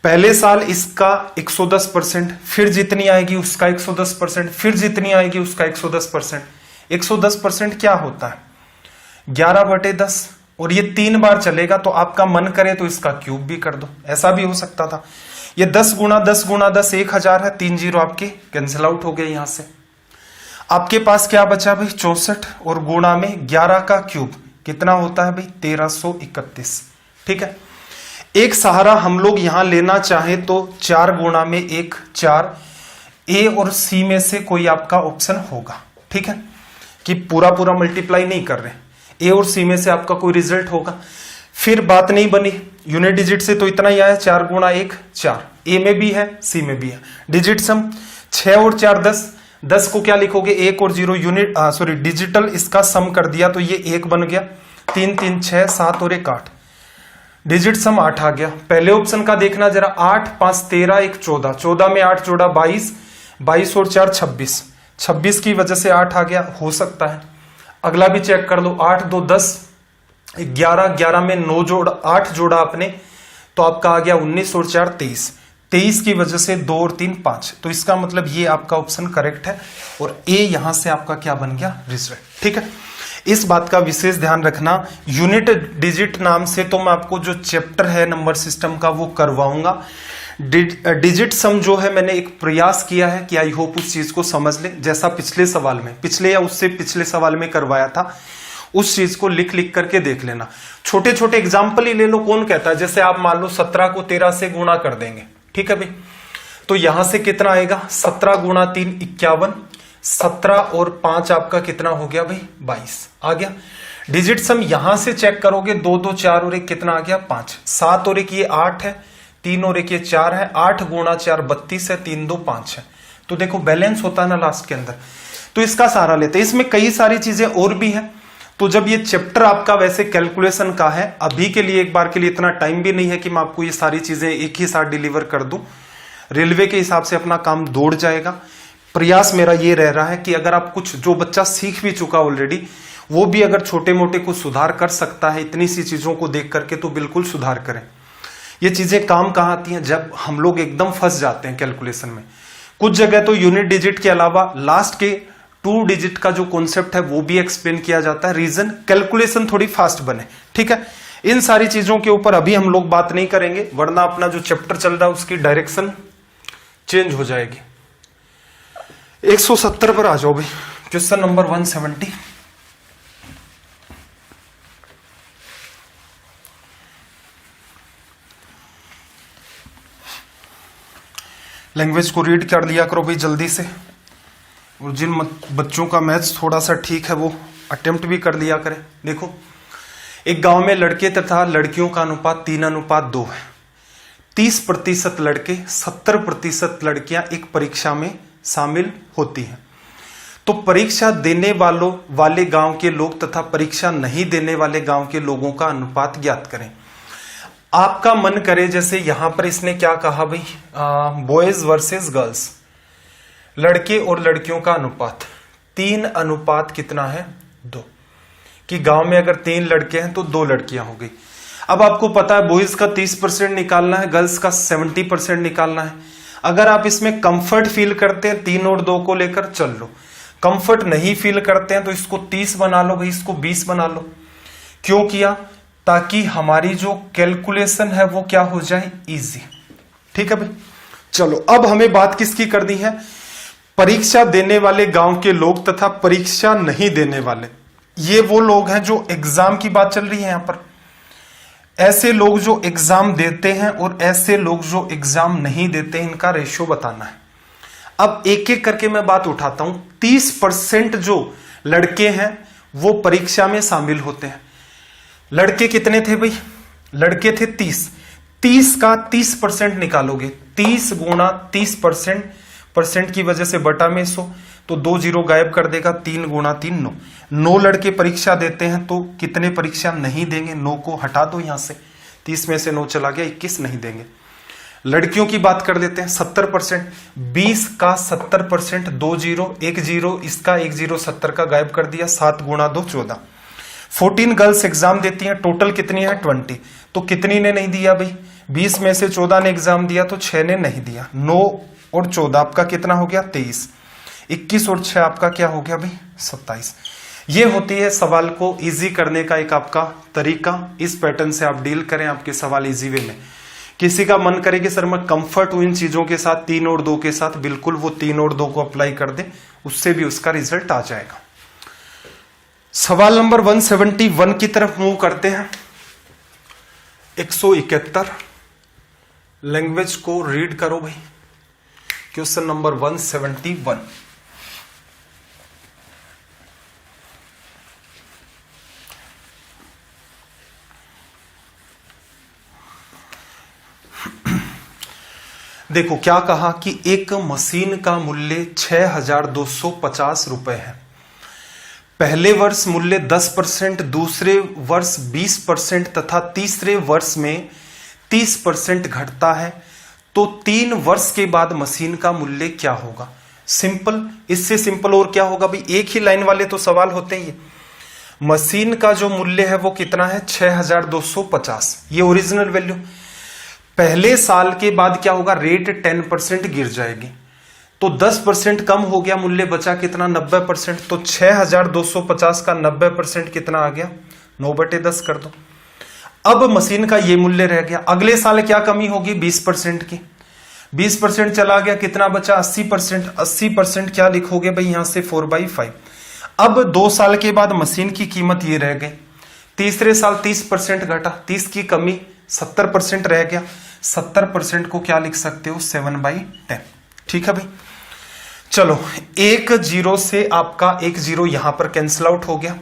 पहले साल इसका 110%, फिर जितनी आएगी उसका 110%, फिर जितनी आएगी उसका 110%। 110% क्या होता है? 11/10, और ये 3 बार चलेगा। तो आपका मन करे तो इसका क्यूब भी कर दो, ऐसा भी हो सकता था। ये 10 गुणा 10 गुणा 10 1000 है, 3 जीरो आपके कैंसिल आउट हो गए। यहां से आपके पास क्या बचा भाई? 64, और गुणा में 11 का क्यूब कितना होता है भाई? 1331। ठीक है, एक सहारा हम लोग यहां लेना चाहे तो 4 गुणा में 1 4, ए और सी में से कोई आपका ऑप्शन होगा। ठीक है, कि पूरा पूरा मल्टीप्लाई नहीं कर रहे, ए और सी में से आपका कोई रिजल्ट होगा। फिर बात नहीं बनी, यूनिट डिजिट से तो इतना ही आया, 4 गुणा 1 4, ए में भी है सी में भी है। डिजिट सम 6 और 4 10, 10 को क्या लिखोगे? 1 और 0, यूनिट डिजिटल इसका सम कर दिया तो ये 1 बन गया, 3 3 6 7 और 1 8, डिजिट सम 8 आ गया। पहले ऑप्शन का देखना जरा, 8 5 13 1 14, 14 में 8 जोड़ा 22, 22 और 4 26, 26 की वजह से 8 आ गया, हो सकता है। अगला भी चेक कर लो, 8 2 10, 11, 11 में 9 जोड़ा 8 जोड़ा आपने, तो आपका आ गया 19 और 4 23, 23 की वजह से 2 और 3 5। तो इसका मतलब ये आपका ऑप्शन करेक्ट है, और ए यहां से आपका क्या बन गया? रिजल्ट। ठीक है, इस बात का विशेष ध्यान रखना। यूनिट डिजिट नाम से तो मैं आपको जो चैप्टर है नंबर सिस्टम का वो करवाऊंगा। डिजिट सम जो है मैंने एक प्रयास किया है कि आई होप उस चीज को समझ ले, जैसा पिछले सवाल में, पिछले या उससे पिछले सवाल में करवाया था, उस चीज को लिख लिख करके देख लेना। छोटे छोटे एग्जाम्पल ही ले लो, कौन कहता है, जैसे आप मान लो 17 को 13 से गुणा कर देंगे। ठीक है भाई, तो यहां से कितना आएगा? 17 गुणा 3 51, 17 और 5 आपका कितना हो गया भाई? 22 आ गया। डिजिट सम यहां से चेक करोगे, 2 2 4 और 1 कितना आ गया? 5, 7 और 1 ये 8 है, 3 और 1 ये 4 है, 8 गुणा 4 32 है, 3 2 5 है। तो देखो बैलेंस होता है ना लास्ट के अंदर, तो इसका सहारा लेते हैं। इसमें कई सारी चीजें और भी हैं, तो जब ये चैप्टर आपका वैसे कैलकुलेशन का है, अभी के लिए एक बार के लिए इतना टाइम भी नहीं है कि मैं आपको ये सारी चीजें एक ही साथ डिलीवर कर दूं। रेलवे के हिसाब से अपना काम दौड़ जाएगा। प्रयास मेरा ये रह रहा है कि अगर आप कुछ, जो बच्चा सीख भी चुका ऑलरेडी, वो भी अगर छोटे मोटे कुछ सुधार कर सकता है इतनी सी चीजों को देख करके, तो बिल्कुल सुधार करें। ये चीजें काम कहाँ आती हैं? जब हम लोग एकदम फंस जाते हैं कैलकुलेशन में। कुछ जगह तो यूनिट डिजिट के अलावा लास्ट के 2 डिजिट का जो कॉन्सेप्ट है वो भी एक्सप्लेन किया जाता है, रीजन कैलकुलेशन थोड़ी फास्ट बने। ठीक है, इन सारी चीजों के ऊपर अभी हम लोग बात नहीं करेंगे, वरना अपना जो चैप्टर चल रहा है उसकी डायरेक्शन चेंज हो जाएगी। 170 पर आ जाओ भाई, क्वेश्चन नंबर 170। लैंग्वेज को रीड कर लिया करो भाई जल्दी से, और जिन बच्चों का मैथ्स थोड़ा सा ठीक है वो अटेम्प्ट भी कर लिया करें। देखो एक गांव में लड़के तथा लड़कियों का अनुपात 3:2 है। 30% लड़के, 70% लड़कियां एक परीक्षा में शामिल होती हैं। तो परीक्षा देने वाले गांव के लोग तथा परीक्षा नहीं देने वाले गांव के लोगों का अनुपात ज्ञात करें। आपका मन करे, जैसे यहां पर इसने क्या कहा भाई, बॉयज वर्सेस गर्ल्स, लड़के और लड़कियों का अनुपात 3 कितना है 2, कि गांव में अगर 3 लड़के हैं तो 2 लड़कियां हो गई। अब आपको पता है बॉयज का 30% निकालना है, गर्ल्स का 70% निकालना है। अगर आप इसमें कंफर्ट फील करते हैं 3 और 2 को लेकर, चल लो। कंफर्ट नहीं फील करते हैं तो इसको 30 बना लो भाई, इसको 20 बना लो। क्यों किया? ताकि हमारी जो कैलकुलेशन है वो क्या हो जाए, इजी। ठीक है भाई, चलो अब हमें बात किसकी करनी है, परीक्षा देने वाले गांव के लोग तथा परीक्षा नहीं देने वाले। ये वो लोग हैं जो एग्जाम की बात चल रही है यहां पर, ऐसे लोग जो एग्जाम देते हैं और ऐसे लोग जो एग्जाम नहीं देते, इनका रेशियो बताना है। अब एक एक करके मैं बात उठाता हूं। 30% जो लड़के हैं वो परीक्षा में शामिल होते हैं। लड़के कितने थे भाई, लड़के थे 30 का 30% निकालोगे, 30 गुणा 30% की वजह से बटा में 100, तो 2 जीरो गायब कर देगा, 3 गुणा 3 9। 9 लड़के परीक्षा देते हैं तो कितने परीक्षा नहीं देंगे, 9 को हटा दो यहां से, 30 में से 9 चला गया, 21 नहीं देंगे। लड़कियों की बात कर लेते हैं, 70%, 20 का 70%, 2 जीरो 1 जीरो, इसका 1 जीरो 70 का गायब कर दिया, 7 गुणा 2 14। 14 गर्ल्स एग्जाम देती हैं, टोटल कितनी है 20, तो कितनी ने नहीं दिया भाई, 20 में से 14 ने एग्जाम दिया तो 6 ने नहीं दिया। 9 और 14 आपका कितना हो गया 23, 21 और 6 आपका क्या हो गया भाई 27। ये होती है सवाल को इजी करने का एक आपका तरीका। इस पैटर्न से आप डील करें, आपके सवाल इजी वे में। किसी का मन करे कि सर मैं कंफर्ट हूं इन चीजों के साथ, 3 और 2 के साथ, बिल्कुल वो 3 और 2 को अप्लाई कर दे, उससे भी उसका रिजल्ट आ जाएगा। सवाल नंबर 171 की तरफ मूव करते हैं। 171 लैंग्वेज को रीड करो भाई। क्वेश्चन नंबर 171, देखो क्या कहा कि एक मशीन का मूल्य 6250 रुपए है। पहले वर्ष मूल्य 10%, दूसरे वर्ष 20% तथा तीसरे वर्ष में 30% घटता है, तो 3 वर्ष के बाद मशीन का मूल्य क्या होगा। सिंपल, इससे सिंपल और क्या होगा भाई, एक ही लाइन वाले तो सवाल होते हैं। मशीन का जो मूल्य है वो कितना है 6250, ये ओरिजिनल वैल्यू। पहले साल के बाद क्या होगा, रेट 10% गिर जाएगी, तो 10% कम हो गया, मूल्य बचा कितना 90%, तो 6250 का 90% कितना आ गया 9/10 कर दो। अब मशीन का ये मूल्य रह गया। अगले साल क्या कमी होगी 20% की, 20% चला गया, कितना बचा 80%। 80% क्या लिखोगे भाई यहां से 4/5। अब 2 साल के बाद मशीन की कीमत ये रह गई। तीसरे साल 30% घटा, 30 की कमी 70% रह गया। 70% को क्या लिख सकते हो 7/10। ठीक है भाई, चलो 1 जीरो से आपका 1 जीरो यहां पर कैंसिल आउट हो गया।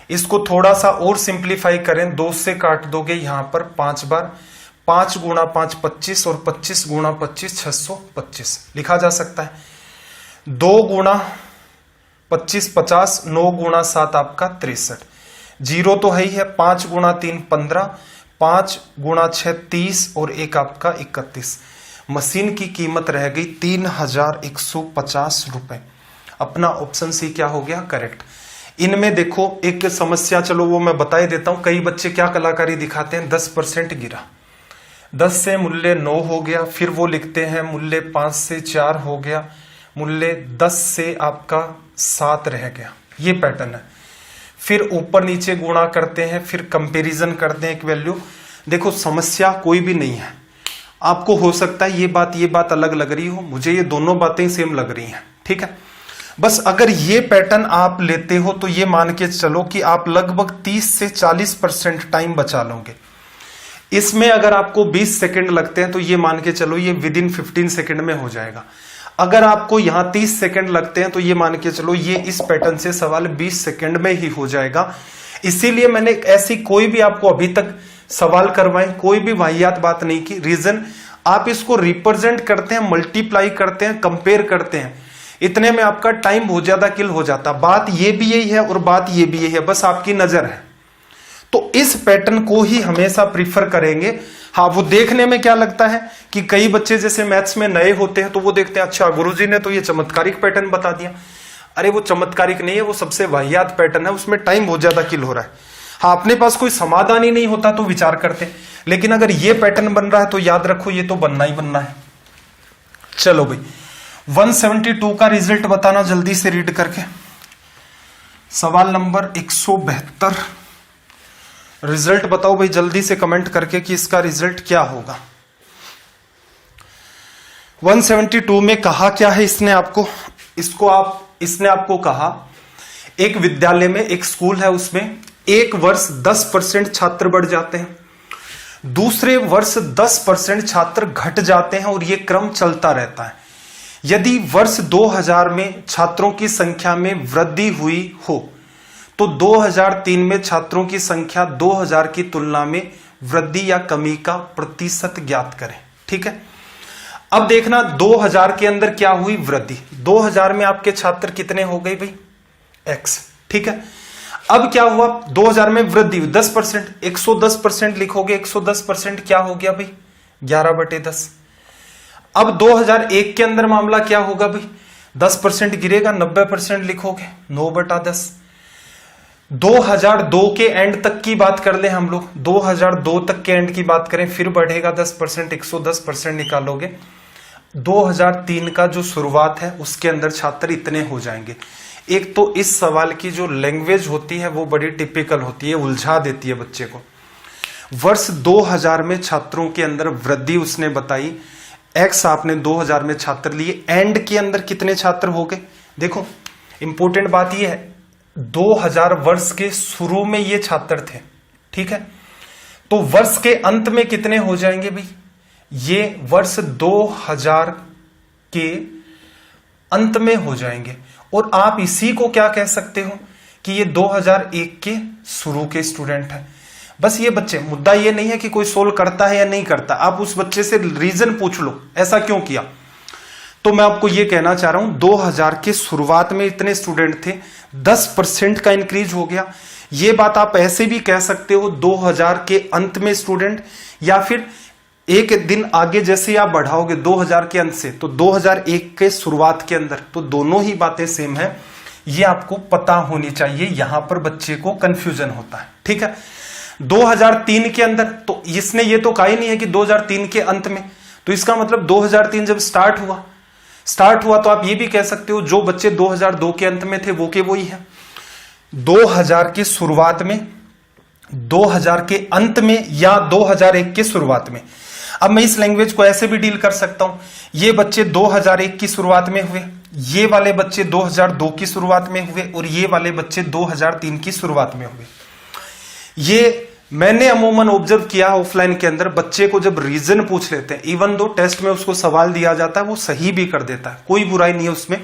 इसको थोड़ा सा और सिंप्लीफाई करें, 2 से काट दोगे यहां पर 5 बार, 5 गुणा 5 25 और 25 गुणा 25 625 लिखा जा सकता है। 2 गुणा 25 50, 9 गुणा 7 आपका 63, जीरो तो है ही है। 5 गुणा 3 15, 5 गुणा 6 30 और 1 आपका 31। मशीन की कीमत रह गई 3150 रुपए। अपना ऑप्शन सी क्या हो गया करेक्ट। इनमें देखो एक समस्या, चलो वो मैं बता ही देता हूं। कई बच्चे क्या कलाकारी दिखाते हैं, 10% गिरा, 10 से मूल्य 9 हो गया, फिर वो लिखते हैं मूल्य 5 से 4 हो गया, मूल्य 10 से आपका 7 रह गया। ये पैटर्न है। फिर ऊपर नीचे गुणा करते हैं, फिर कंपैरिजन करते हैं एक वैल्यू। देखो समस्या कोई भी नहीं है, आपको हो सकता है ये बात अलग लग रही हो, मुझे ये दोनों बातें सेम लग रही हैं। ठीक है, बस अगर ये पैटर्न आप लेते हो तो ये मान के चलो कि आप लगभग 30 से 40% टाइम बचा लोगे। इसमें अगर आपको 20 सेकंड लगते हैं तो ये मान के चलो ये विद इन 15 सेकंड में हो जाएगा। अगर आपको यहां 30 सेकंड लगते हैं तो ये मान के चलो ये इस पैटर्न से सवाल 20 सेकंड में ही हो जाएगा। इसीलिए मैंने ऐसी कोई भी आपको अभी तक सवाल करवाए, कोई भी वाहियात बात नहीं की। रीजन, आप इसको रिप्रेजेंट करते हैं, मल्टीप्लाई करते हैं, कंपेयर करते हैं, इतने में आपका टाइम बहुत ज्यादा किल हो जाता। बात ये भी यही है और बात ये भी यही है, बस आपकी नजर है। तो इस पैटर्न को ही हमेशा प्रीफर करेंगे। हाँ, वो देखने में क्या लगता है कि कई बच्चे जैसे मैथ्स में नए होते हैं तो वो देखते हैं अच्छा गुरुजी ने तो ये चमत्कारिक पैटर्न बता दिया। अरे वो चमत्कारिक नहीं है, वो सबसे वाहियात पैटर्न है, उसमें टाइम बहुत ज्यादा किल हो रहा है। हाँ, अपने पास कोई समाधान ही नहीं होता तो विचार करते, लेकिन अगर ये पैटर्न बन रहा है तो याद रखो ये तो बनना ही बनना है। चलो भाई, 172 का रिजल्ट बताना जल्दी से रीड करके। सवाल नंबर 172, रिजल्ट बताओ भाई जल्दी से कमेंट करके कि इसका रिजल्ट क्या होगा। 172 में कहा क्या है इसने आपको, इसने आपको कहा एक विद्यालय में, एक स्कूल है, उसमें एक वर्ष 10% छात्र बढ़ जाते हैं, दूसरे वर्ष 10% छात्र घट जाते हैं और यह क्रम चलता रहता है। यदि वर्ष 2000 में छात्रों की संख्या में वृद्धि हुई हो तो 2003 में छात्रों की संख्या 2000 की तुलना में वृद्धि या कमी का प्रतिशत ज्ञात करें। ठीक है, अब देखना 2000 के अंदर क्या हुई वृद्धि। 2000 में आपके छात्र कितने हो गए भाई, x। ठीक है, अब क्या हुआ, 2000 में वृद्धि हुई 10%, 110% लिखोगे, 110% क्या हो गया भाई 11/10। अब 2001 के अंदर मामला क्या होगा भाई, 10% गिरेगा, 90% लिखोगे, 9/10। 2002 के एंड तक की बात कर ले हम लोग, 2002 तक के एंड की बात करें, फिर बढ़ेगा 10%, 110% निकालोगे। 2003 का जो शुरुआत है उसके अंदर छात्र इतने हो जाएंगे। एक तो इस सवाल की जो लैंग्वेज होती है वो बड़ी टिपिकल होती है, उलझा देती है बच्चे को। वर्ष 2000 में छात्रों के अंदर वृद्धि उसने बताई, एक्स आपने 2000 में छात्र लिए, एंड के अंदर कितने छात्र हो गए। देखो इंपॉर्टेंट बात यह है 2000 वर्ष के शुरू में ये छात्र थे, ठीक है, तो वर्ष के अंत में कितने हो जाएंगे भाई, ये वर्ष 2000 के अंत में हो जाएंगे। और आप इसी को क्या कह सकते हो कि ये 2001 के शुरू के स्टूडेंट हैं। बस ये बच्चे, मुद्दा ये नहीं है कि कोई सोल्व करता है या नहीं करता, आप उस बच्चे से रीजन पूछ लो ऐसा क्यों किया। तो मैं आपको ये कहना चाह रहा हूं 2000 के शुरुआत में इतने स्टूडेंट थे, 10% का इंक्रीज हो गया। ये बात आप ऐसे भी कह सकते हो 2000 के अंत में स्टूडेंट, या फिर एक दिन आगे जैसे आप बढ़ाओगे 2000 के अंत से तो 2001 के शुरुआत के अंदर, तो दोनों ही बातें सेम है। ये आपको पता होनी चाहिए, यहां पर बच्चे को कंफ्यूजन होता है। ठीक है, 2003 के अंदर, तो इसने ये तो कहा ही नहीं है कि 2003 के अंत में, तो इसका मतलब 2003 जब स्टार्ट हुआ तो आप ये भी कह सकते हो जो बच्चे 2002 के अंत में थे वो के वही है। 2000 के शुरुआत में, 2000 के अंत में, या 2001 के शुरुआत में। अब मैं इस लैंग्वेज को ऐसे भी डील कर सकता हूं, ये बच्चे 2001 की शुरुआत में हुए, ये वाले बच्चे 2002 की शुरुआत में हुए, और ये वाले बच्चे 2003 की शुरुआत में हुए। ये मैंने अमूमन ऑब्जर्व किया ऑफलाइन के अंदर, बच्चे को जब रीजन पूछ लेते हैं, इवन दो टेस्ट में उसको सवाल दिया जाता है वो सही भी कर देता है, कोई बुराई नहीं है उसमें।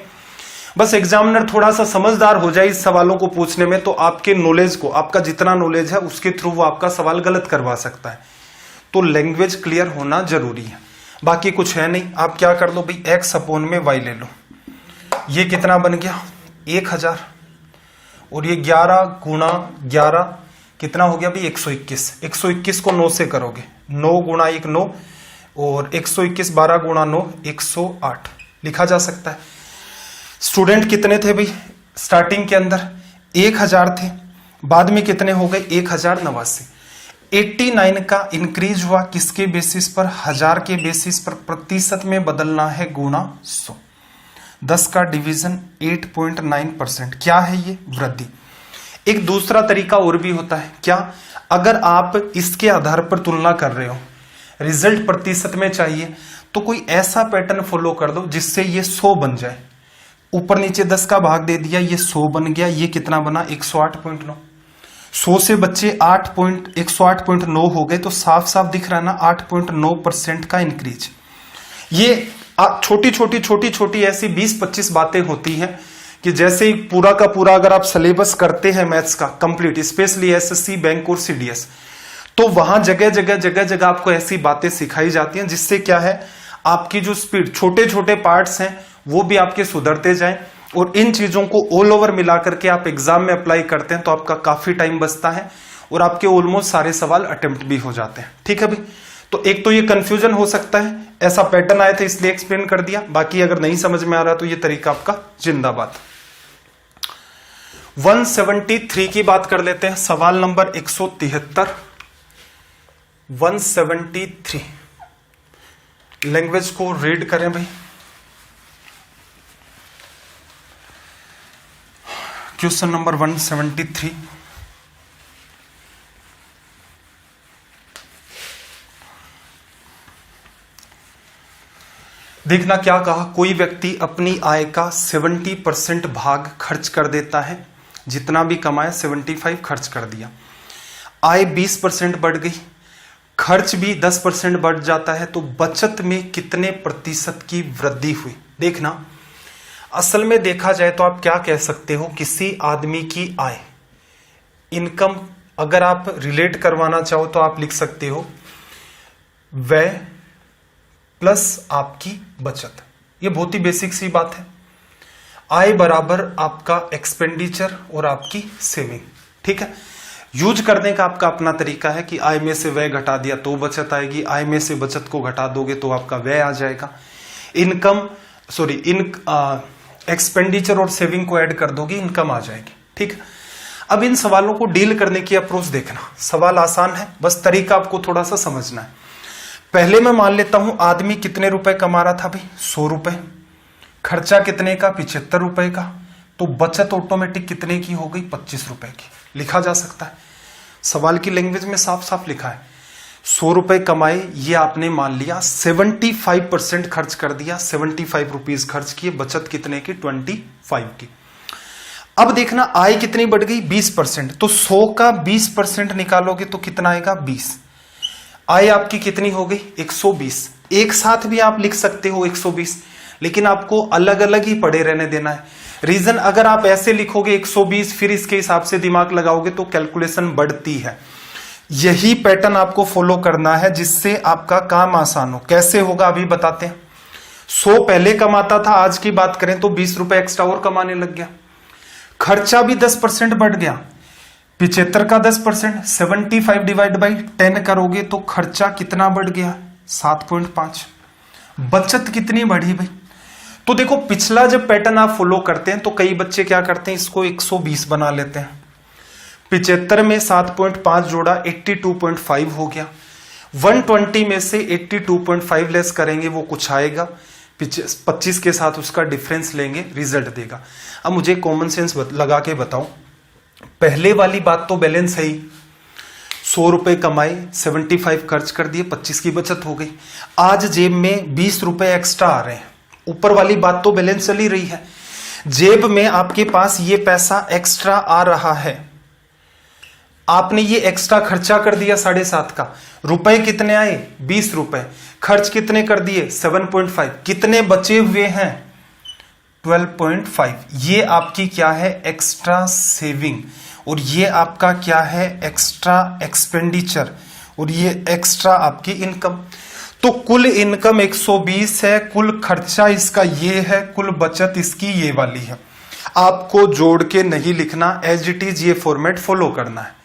बस एग्जामिनर थोड़ा सा समझदार हो जाए इस सवालों को पूछने में, तो आपके नॉलेज को, आपका जितना नॉलेज है उसके थ्रू वो आपका सवाल गलत करवा सकता है। तो लैंग्वेज क्लियर होना जरूरी है, बाकी कुछ है नहीं। आप क्या कर लो भाई, x अपॉन में y ले लो, ये कितना बन गया 1000, और ये 11 गुणा 11 कितना हो गया भाई 121। 121 को 9 से करोगे, 9 गुणा 1 9, और 121 12 गुणा 9 108 लिखा जा सकता है। स्टूडेंट कितने थे भाई, स्टार्टिंग के अंदर 1000 थे, बाद में कितने हो गए 1089। 89 का इंक्रीज हुआ किसके बेसिस पर, 1000 के बेसिस पर, प्रतिशत में बदलना है गुणा 100। 10 का डिवीजन 8.9%, क्या है ये वृद्धि। एक दूसरा तरीका और भी होता है, क्या, अगर आप इसके आधार पर तुलना कर रहे हो, रिजल्ट प्रतिशत में चाहिए, तो कोई ऐसा पैटर्न फॉलो कर दो जिससे ये 100 बन जाए। ऊपर नीचे 10 का भाग दे दिया, ये 100 बन गया, ये कितना बना 108.9। 100 से बच्चे 108.9 हो गए, तो साफ साफ दिख रहा है ना 8.9% का इंक्रीज। ये छोटी छोटी ऐसी 20-25 बातें होती हैं कि जैसे ही पूरा का पूरा अगर आप सिलेबस करते हैं मैथ्स का कंप्लीट, स्पेशली एसएससी, बैंक और सीडीएस, तो वहां जगह जगह आपको ऐसी बातें सिखाई जाती हैं जिससे क्या है, आपकी जो स्पीड, छोटे छोटे पार्ट्स हैं वो भी आपके सुधरते जाएं, और इन चीजों को ऑल ओवर मिला करके आप एग्जाम में अप्लाई करते हैं तो आपका काफी टाइम बचता है और आपके ऑलमोस्ट सारे सवाल अटेम्प्ट भी हो जाते हैं। ठीक है भाई, तो एक तो ये कंफ्यूजन हो सकता है, ऐसा पैटर्न आया था इसलिए एक्सप्लेन कर दिया, बाकी अगर नहीं समझ में आ रहा तो ये तरीका आपका जिंदाबाद। 173 की बात कर लेते हैं, सवाल नंबर 173। 173 लैंग्वेज को रीड करें भाई। क्वेश्चन नंबर 173, देखना क्या कहा। कोई व्यक्ति अपनी आय का 70% भाग खर्च कर देता है, जितना भी कमाए 75 खर्च कर दिया। आय 20% बढ़ गई, खर्च भी 10% बढ़ जाता है, तो बचत में कितने प्रतिशत की वृद्धि हुई। देखना, असल में देखा जाए तो आप क्या कह सकते हो, किसी आदमी की आय, इनकम अगर आप रिलेट करवाना चाहो तो आप लिख सकते हो व्यय प्लस आपकी बचत। ये बहुत ही बेसिक सी बात है। आय बराबर आपका एक्सपेंडिचर और आपकी सेविंग। ठीक है, यूज करने का आपका अपना तरीका है कि आय में से व्यय घटा दिया तो बचत आएगी, आय में से बचत को घटा दोगे तो आपका व्यय आ जाएगा। एक्सपेंडिचर और सेविंग को ऐड कर दोगे, इनकम आ जाएगी। ठीक है, अब इन सवालों को डील करने की अप्रोच देखना। सवाल आसान है, बस तरीका आपको थोड़ा सा समझना है। पहले मैं मान लेता हूं आदमी कितने रुपए कमा रहा था भाई, 100 रुपए, खर्चा कितने का, 75 रुपए का, तो बचत ऑटोमेटिक कितने की हो गई, 25 रुपए की। लिखा जा सकता है, सवाल की लैंग्वेज में साफ साफ लिखा है। 100 रुपए कमाए, ये आपने मान लिया, 75% खर्च कर दिया, 75 रुपीज खर्च किए, बचत कितने की, 25 की। अब देखना आय कितनी बढ़ गई, 20%, तो 100 का 20% निकालोगे तो कितना आएगा, 20। आय आपकी कितनी हो गई, 120। एक साथ भी आप लिख सकते हो 120, लेकिन आपको अलग अलग ही पढ़े रहने देना है। रीजन, अगर आप ऐसे लिखोगे 120 फिर इसके हिसाब से दिमाग लगाओगे तो कैलकुलेशन बढ़ती है। यही पैटर्न आपको फॉलो करना है जिससे आपका काम आसान हो। कैसे होगा अभी बताते हैं। 100 पहले कमाता था, आज की बात करें तो 20 रुपए एक्स्ट्रा और कमाने लग गया। खर्चा भी 10% बढ़ गया, 75 का 10%, 75 डिवाइड बाई 10 करोगे तो खर्चा कितना बढ़ गया, 7.5। बचत कितनी बढ़ी भाई, तो देखो पिछला जब पैटर्न आप फॉलो करते हैं तो कई बच्चे क्या करते हैं, इसको 120 बना लेते हैं। 75 में 7.5 जोड़ा, 82.5 हो गया। 120 में से 82.5 लेस करेंगे, वो कुछ आएगा, 25 के साथ उसका डिफरेंस लेंगे, रिजल्ट देगा। अब मुझे कॉमन सेंस लगा के बताओ, पहले वाली बात तो बैलेंस है ही, 100 रुपए कमाए, 75 खर्च कर दिए, 25 की बचत हो गई। आज जेब में 20 रुपए एक्स्ट्रा आ रहे हैं, ऊपर वाली बात तो बैलेंस चली रही है। जेब में आपके पास ये पैसा एक्स्ट्रा आ रहा है, आपने ये एक्स्ट्रा खर्चा कर दिया 7.5 का, रुपए कितने आए, 20 रुपए, खर्च कितने कर दिए, 7.5, कितने बचे हुए हैं, 12.5। ये आपकी क्या है, एक्स्ट्रा सेविंग, और ये आपका क्या है, एक्स्ट्रा एक्सपेंडिचर, और ये एक्स्ट्रा आपकी इनकम। तो कुल इनकम 120 है, कुल खर्चा इसका ये है, कुल बचत इसकी ये वाली है। आपको जोड़ के नहीं लिखना, एज इट इज ये फॉर्मेट फॉलो करना है।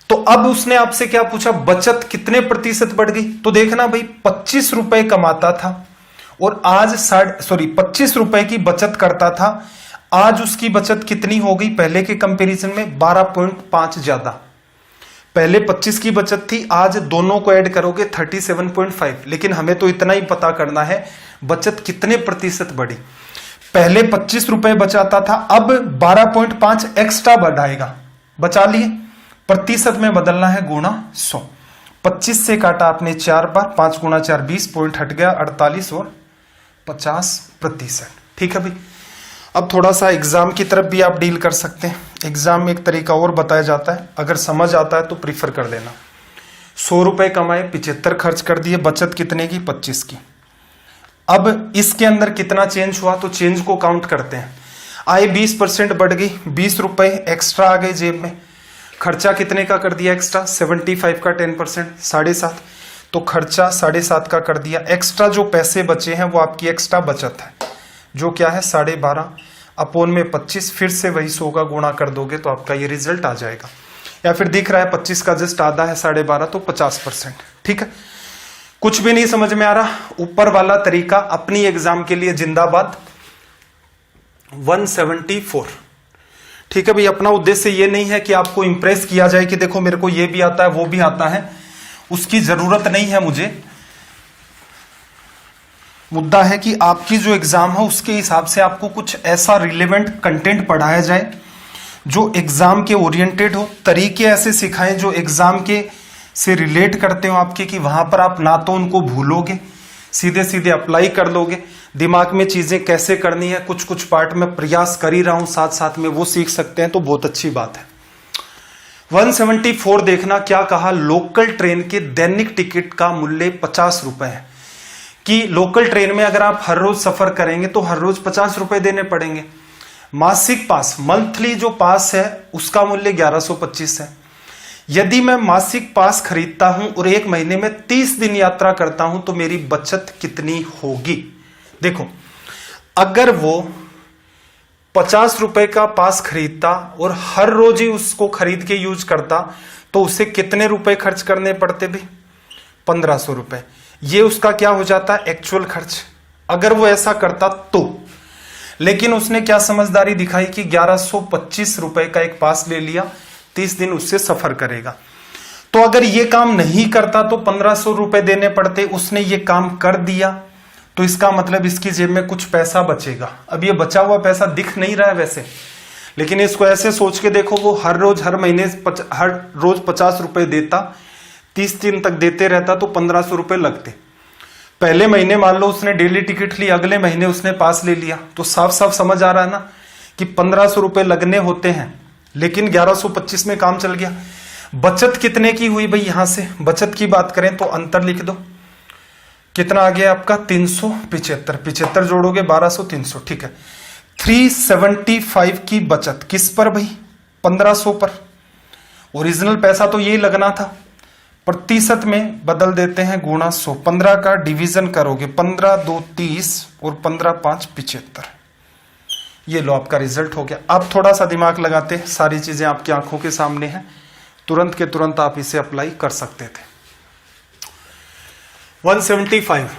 तो अब उसने आपसे क्या पूछा, बचत कितने प्रतिशत बढ़ गई, तो देखना भाई 25 रुपए कमाता था और आज 25 रुपए की बचत करता था, आज उसकी बचत कितनी हो गई, पहले के कंपैरिजन में 12.5 ज्यादा। पहले 25 की बचत थी, आज दोनों को ऐड करोगे 37.5, लेकिन हमें तो इतना ही पता करना है बचत कितने प्रतिशत बढ़ी। पहले 25 रुपए बचाता था, अब 12.5 एक्स्ट्रा बढ़ाएगा, बचा लिए, प्रतिशत में बदलना है, गुणा 100। 25 से काटा आपने 4 बार, 5 गुणा 4 20, पॉइंट हट गया 48 और 50%। ठीक है भाई, अब थोड़ा सा एग्जाम की तरफ भी आप डील कर सकते हैं। एग्जाम में एक तरीका और बताया जाता है, अगर समझ आता है तो प्रीफर कर देना। 100 रुपए कमाए, 75 खर्च कर दिए, बचत कितने की, 25 की। अब इसके अंदर कितना चेंज हुआ, तो चेंज को काउंट करते हैं। आय 20% बढ़ गई, 20 रुपए एक्स्ट्रा आ गए जेब में। खर्चा कितने का कर दिया एक्स्ट्रा? 75 का 10%, 7.5। तो खर्चा 7.5 का कर दिया। एक्स्ट्रा जो पैसे बचे हैं वो आपकी एक्स्ट्रा बचत है, जो क्या है 12.5 अपोन में 25, फिर से वही 100 का गुणा कर दोगे तो आपका ये रिजल्ट आ जाएगा। या फिर दिख रहा है 25 का जस्ट आधा है 12.5, तो 50%। ठीक है, कुछ भी नहीं समझ में आ रहा? ऊपर वाला तरीका अपनी एग्जाम के लिए जिंदाबाद। 174। ठीक है भाई, अपना उद्देश्य ये नहीं है कि आपको इंप्रेस किया जाए कि देखो मेरे को ये भी आता है वो भी आता है, उसकी जरूरत नहीं है मुझे। मुद्दा है कि आपकी जो एग्जाम है उसके हिसाब से आपको कुछ ऐसा रिलेवेंट कंटेंट पढ़ाया जाए जो एग्जाम के ओरिएंटेड हो, तरीके ऐसे सिखाएं जो एग्जाम के से रिलेट करते हो आपके, कि वहां पर आप ना तो उनको भूलोगे, सीधे सीधे अप्लाई कर लोगे, दिमाग में चीजें कैसे करनी है कुछ कुछ पार्ट में प्रयास कर ही रहा हूं, साथ साथ में वो सीख सकते हैं, तो बहुत अच्छी बात है। 174 देखना क्या कहा, लोकल ट्रेन के दैनिक टिकट का मूल्य 50 रुपए है। कि लोकल ट्रेन में अगर आप हर रोज सफर करेंगे तो हर रोज 50 रुपए देने पड़ेंगे। मासिक पास, मंथली जो पास है उसका मूल्य 1125 है। यदि मैं मासिक पास खरीदता हूं और एक महीने में 30 दिन यात्रा करता हूं तो मेरी बचत कितनी होगी? देखो, अगर वो 50 रुपए का पास खरीदता और हर रोज ही उसको खरीद के यूज करता तो उसे कितने रुपए खर्च करने पड़ते भी? 1500 रुपए। ये उसका क्या हो जाता है? एक्चुअल खर्च, अगर वो ऐसा करता तो। लेकिन उसने क्या समझदारी दिखाई कि 1125 रुपए का एक पास ले लिया, 30 दिन उससे सफर करेगा। तो अगर ये काम नहीं करता तो 1500 रुपए देने पड़ते, उसने ये काम कर दिया तो इसका मतलब इसकी जेब में कुछ पैसा बचेगा। अब ये बचा हुआ पैसा दिख नहीं रहा है वैसे, लेकिन इसको ऐसे सोच के देखो, वो हर महीने हर रोज 50 रुपए देता, 30 दिन तक देते रहता तो 1500 रुपए लगते। पहले महीने मान लो उसने डेली टिकट ली, अगले महीने उसने पास ले लिया, तो साफ साफ समझ आ रहा है ना कि 1500 रुपए लगने होते हैं, लेकिन 1125 में काम चल गया। बचत कितने की हुई भाई? यहां से बचत की बात करें तो अंतर लिख दो, कितना आ गया आपका? 375। 75 जोड़ोगे 1200, 300। ठीक है, 375 की बचत किस पर भाई? 1500 पर। ओरिजिनल पैसा तो यही लगना था, प्रतिशत में बदल देते हैं गुणा 100। 15 का डिवीजन करोगे, 15 2 30 और 15 5 75। ये लो आपका रिजल्ट हो गया। आप थोड़ा सा दिमाग लगाते, सारी चीजें आपकी आंखों के सामने हैं, तुरंत के तुरंत आप इसे अप्लाई कर सकते थे। 175।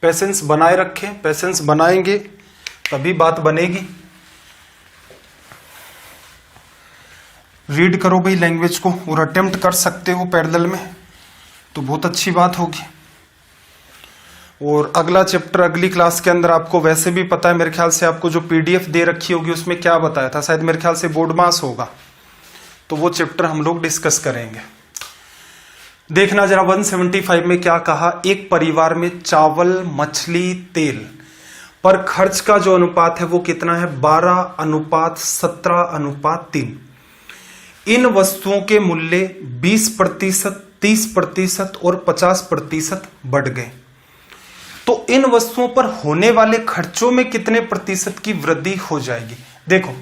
पेशेंस बनाए रखें, पेशेंस बनाएंगे तभी बात बनेगी। रीड करो भाई लैंग्वेज को और अटेम्प्ट कर सकते हो पैरेलल में तो बहुत अच्छी बात होगी। और अगला चैप्टर अगली क्लास के अंदर आपको वैसे भी पता है, मेरे ख्याल से आपको जो पीडीएफ दे रखी होगी उसमें क्या बताया था, शायद मेरे ख्याल से बोर्ड मास होगा, तो वो चैप्टर हम लोग डिस्कस करेंगे। देखना जरा 175 में क्या कहा, एक परिवार में चावल, मछली, तेल पर खर्च का जो अनुपात है वो कितना है? 12:17:3। इन वस्तुओं के मूल्य 20%, 30% और 50% बढ़ गए, तो इन वस्तुओं पर होने वाले खर्चों में कितने प्रतिशत की वृद्धि हो जाएगी? देखो,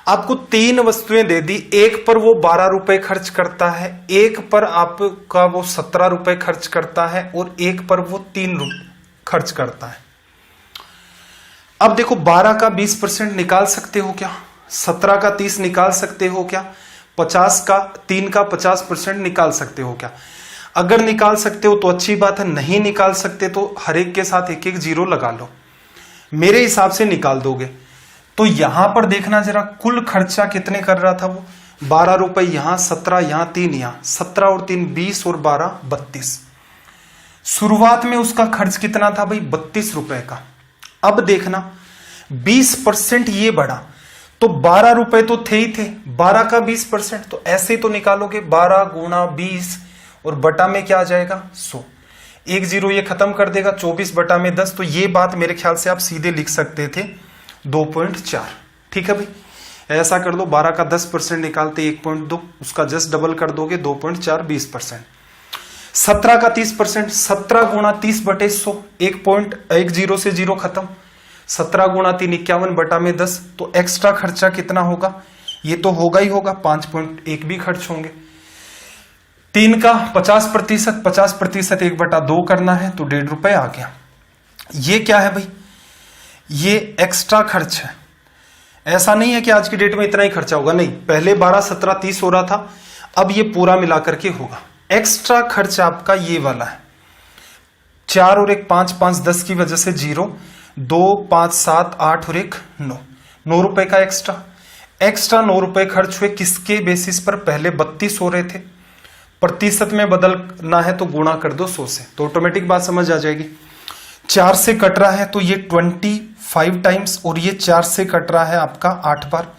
आपको 3 वस्तुएं दे दी, एक पर वो 12 रुपए खर्च करता है, एक पर आपका वो 17 रुपए खर्च करता है और एक पर वो 3 रुपए खर्च करता है। अब देखो, 12 का 20% निकाल सकते हो क्या? 17 का 30 निकाल सकते हो क्या? 50 का 3 का 50% निकाल सकते हो क्या? अगर निकाल सकते हो तो अच्छी बात है, नहीं निकाल सकते तो हर एक के साथ एक एक जीरो लगा लो, मेरे हिसाब से निकाल दोगे। तो यहां पर देखना जरा, कुल खर्चा कितने कर रहा था वो? 12 रुपए यहां, 17 यहां, 3 यहां, 17 और 3 20 और 12 32। शुरुआत में उसका खर्च कितना था भाई? 32 रुपए का। अब देखना 20% ये बढ़ा तो 12 रुपए तो थे ही थे, 12 का 20%, तो ऐसे तो निकालोगे 12 गुणा 20 और बटा में क्या आ जाएगा? 100। एक जीरो ये खत्म कर देगा, 24 बटा में 10। तो ये बात मेरे ख्याल से आप सीधे लिख सकते थे 2.4। ठीक है भाई, ऐसा कर दो, 12 का 10% निकालते 1.2, उसका जस्ट डबल कर दोगे 2.4, 20%। 17 का 30%, 17 गुणा 30 बटे 100, 1 जीरो से जीरो खत्म, 17 गुणा 3 51 बटा में 10, तो एक्स्ट्रा खर्चा कितना होगा, ये तो होगा ही होगा, 5.1 भी खर्च होंगे। 3 का 50%, 50% 1/2 करना है तो 1.5 रुपए आ गया। ये क्या है भाई, ये एक्स्ट्रा खर्च है। ऐसा नहीं है कि आज की डेट में इतना ही खर्चा होगा, नहीं, पहले 12, 17, 30 हो रहा था, अब ये पूरा मिलाकर के होगा। एक्स्ट्रा खर्च आपका ये वाला है, 4 और 1 5, 5 10 की वजह से 0, 2 5 7 8 और 1 9, 9 रुपए का एक्स्ट्रा 9 रुपए खर्च हुए। किसके बेसिस पर, पहले 32 हो रहे थे, प्रतिशत में बदलना है तो गुणा कर दो 100 से, तो ऑटोमेटिक बात समझ आ जाएगी। 4 से कट रहा है तो ये 25 टाइम्स, और ये 4 से कट रहा है आपका 8 बार।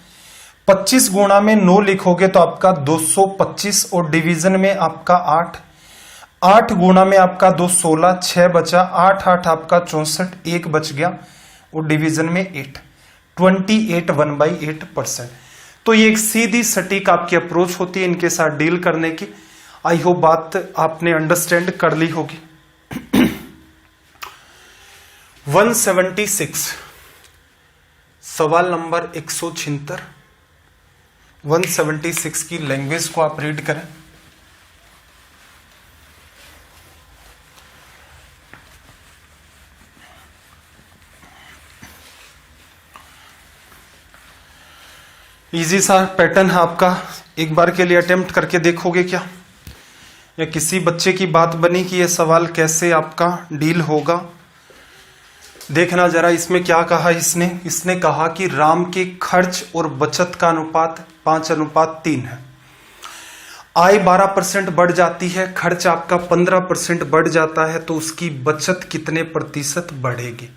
25 गुणा में 9 लिखोगे तो आपका 225, और डिवीजन में आपका 8, 8 गुणा में आपका 2 16, 6 बचा, 8 8 आपका 64, 1 बच गया, और डिवीजन में 8, 28 1/8%। तो ये एक सीधी सटीक आपकी अप्रोच होती है इनके साथ डील करने की। आई होप बात आपने अंडरस्टैंड कर ली होगी। 176, सवाल नंबर 176, 176 की लैंग्वेज को आप रीड करें। इजी सा पैटर्न है आपका, एक बार के लिए अटेम्प्ट करके देखोगे क्या, या किसी बच्चे की बात बनी कि यह सवाल कैसे आपका डील होगा। देखना जरा इसमें क्या कहा इसने कहा कि राम के खर्च और बचत का अनुपात 5:3 है। आय 12% बढ़ जाती है, खर्च आपका 15% बढ़ जाता है, तो उसकी बचत कितने प्रतिशत बढ़ेगी।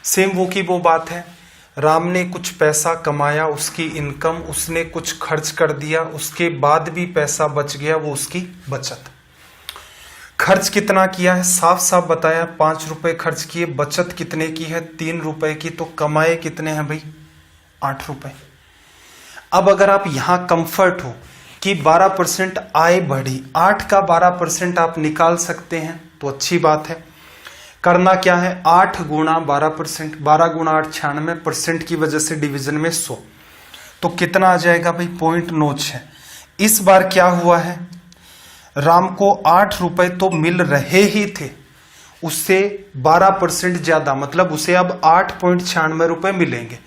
सेम वो की वो बात है, राम ने कुछ पैसा कमाया, उसकी इनकम, उसने कुछ खर्च कर दिया, उसके बाद भी पैसा बच गया, वो उसकी बचत। खर्च कितना किया है, साफ साफ बताया, 5 रुपए खर्च किए, बचत कितने की है, 3 रुपए की, तो कमाए कितने हैं भाई, 8 रुपए। अब अगर आप यहां कंफर्ट हो कि 12% आय बढ़ी, 8 का 12% आप निकाल सकते हैं तो अच्छी बात है। करना क्या है, 8 गुणा 12%, 12 गुणा 8 96% की वजह से डिवीजन में 100, तो कितना आ जाएगा भाई, 0.96। इस बार क्या हुआ है, राम को 8 रुपए तो मिल रहे ही थे, उससे 12% ज्यादा, मतलब उसे अब 8.96 रुपए मिलेंगे।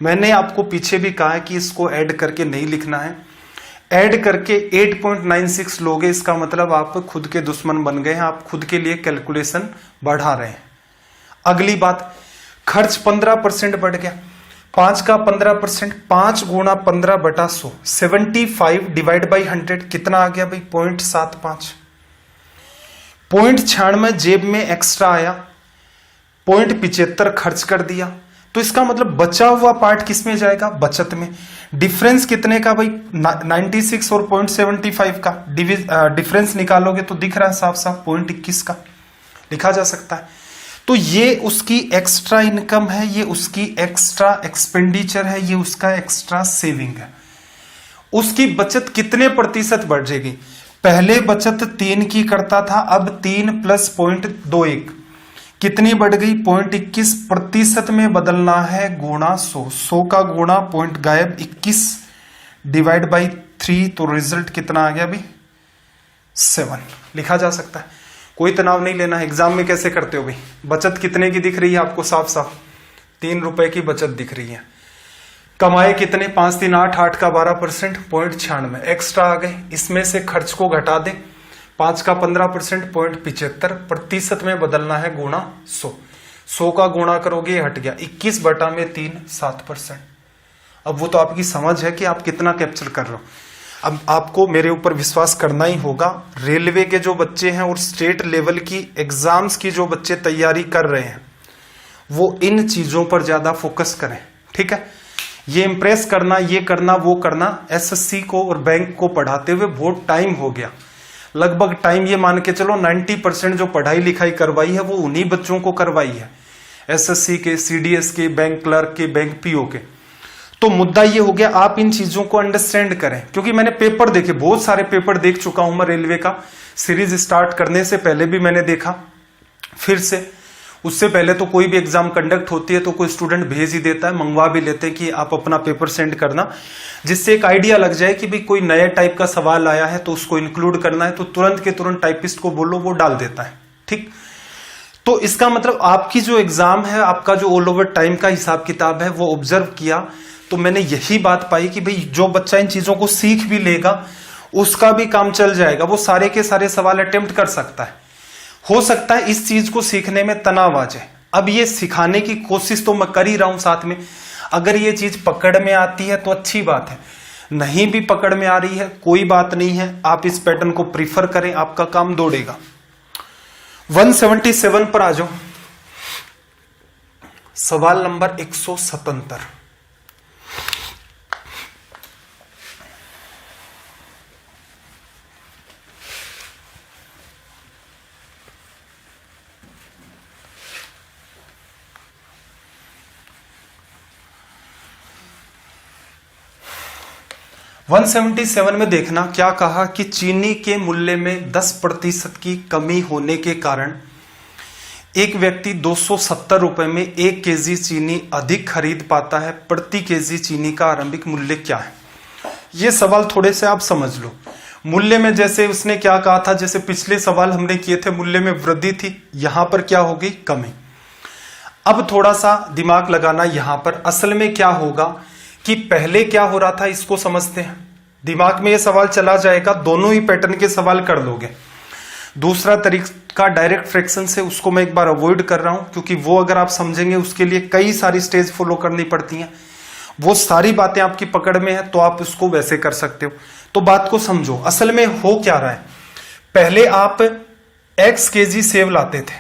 मैंने आपको पीछे भी कहा है कि इसको ऐड करके नहीं लिखना है, ऐड करके 8.96 लोगे, इसका मतलब आप खुद के दुश्मन बन गए हैं, आप खुद के लिए कैलकुलेशन बढ़ा रहे हैं। अगली बात, खर्च 15% बढ़ गया, 5 का 15%, 5 गुणा 15/100, 75 डिवाइड बाई 100 कितना आ गया भाई, 0.75। 0.96 जेब में एक्स्ट्रा आया, 0.75 खर्च कर दिया, तो इसका मतलब बचा हुआ पार्ट किस में जाएगा, बचत में। डिफरेंस कितने का भाई, 96 और 0.75 का डिफरेंस निकालोगे तो दिख रहा है साफ साफ 0.21 का लिखा जा सकता है। तो ये उसकी एक्स्ट्रा इनकम है, ये उसकी एक्स्ट्रा एक्सपेंडिचर है, ये उसका एक्स्ट्रा सेविंग है। उसकी बचत कितने प्रतिशत बढ़ जाएगी, पहले बचत 3 की करता था, अब 3 + 0.21 कितनी बढ़ गई, 0.21% में बदलना है, गुणा 100, 100 का गुणा पॉइंट गायब, 21 डिवाइड बाई 3, तो रिजल्ट कितना आ गया भाई, 7 लिखा जा सकता है। कोई तनाव नहीं लेना, एग्जाम में कैसे करते हो भाई, बचत कितने की दिख रही है आपको, साफ साफ 3 रुपए की बचत दिख रही है। कमाए कितने, 5 3 8, 8 का 12%, 0.96 एक्स्ट्रा आ गए, इसमें से खर्च को घटा दें, 5 का 15%, 0.75 प्रतिशत में बदलना है, गुणा 100, 100 का गुणा करोगे हट गया, 21/3 7%। अब वो तो आपकी समझ है कि आप कितना कैप्चर कर रहे हो। अब आपको मेरे ऊपर विश्वास करना ही होगा। रेलवे के जो बच्चे हैं और स्टेट लेवल की एग्जाम्स की जो बच्चे तैयारी कर रहे हैं, वो इन चीजों पर ज्यादा फोकस करें, ठीक है। ये इंप्रेस करना, ये करना, वो करना, एसएससी को और बैंक को पढ़ाते हुए बहुत टाइम हो गया। लगभग टाइम ये मान के चलो 90% जो पढ़ाई लिखाई करवाई है वो उन्हीं बच्चों को करवाई है, एसएससी के, सीडीएस के, बैंक क्लर्क के, बैंक पीओ के। तो मुद्दा ये हो गया, आप इन चीजों को अंडरस्टैंड करें, क्योंकि मैंने पेपर देखे, बहुत सारे पेपर देख चुका हूं मैं रेलवे का, सीरीज स्टार्ट करने से पहले भी मैंने देखा, फिर से उससे पहले तो कोई भी एग्जाम कंडक्ट होती है तो कोई स्टूडेंट भेज ही देता है, मंगवा भी लेते हैं कि आप अपना पेपर सेंड करना, जिससे एक आइडिया लग जाए कि भाई कोई नया टाइप का सवाल आया है तो उसको इंक्लूड करना है, तो तुरंत के तुरंत टाइपिस्ट को बोलो, वो डाल देता है। ठीक, तो इसका मतलब आपकी जो एग्जाम है, आपका जो ऑल ओवर टाइम का हिसाब किताब है, वो ऑब्जर्व किया तो मैंने यही बात पाई कि भाई जो बच्चा इन चीजों को सीख भी लेगा उसका भी काम चल जाएगा, वो सारे के सारे सवाल अटेम्प्ट कर सकता है। हो सकता है इस चीज को सीखने में तनाव आ जाए, अब ये सिखाने की कोशिश तो मैं कर ही रहा हूं साथ में। अगर ये चीज पकड़ में आती है तो अच्छी बात है, नहीं भी पकड़ में आ रही है कोई बात नहीं है, आप इस पैटर्न को प्रीफर करें, आपका काम दौड़ेगा। 177 पर आ जाओ, सवाल नंबर 177। वन 177 में देखना क्या कहा कि चीनी के मूल्य में 10% की कमी होने के कारण एक व्यक्ति 270 रुपए में 1 केजी चीनी अधिक खरीद पाता है। प्रति केजी चीनी का आरंभिक मूल्य क्या है? ये सवाल थोड़े से आप समझ लो। मूल्य में जैसे उसने क्या कहा था, जैसे पिछले सवाल हमने किए थे मूल्य में वृद्धि थी, यहां पर क्या होगी? कमी। अब थोड़ा सा दिमाग लगाना यहां पर, असल में क्या होगा कि पहले क्या हो रहा था इसको समझते हैं, दिमाग में ये सवाल चला जाएगा, दोनों ही पैटर्न के सवाल कर लोगे। दूसरा तरीका डायरेक्ट फ्रैक्शन से, उसको मैं एक बार अवॉइड कर रहा हूं क्योंकि वो अगर आप समझेंगे उसके लिए कई सारी स्टेज फॉलो करनी पड़ती हैं, वो सारी बातें आपकी पकड़ में है तो आप उसको वैसे कर सकते हो। तो बात को समझो, असल में हो क्या रहा है, पहले आप x केजी सेव लाते थे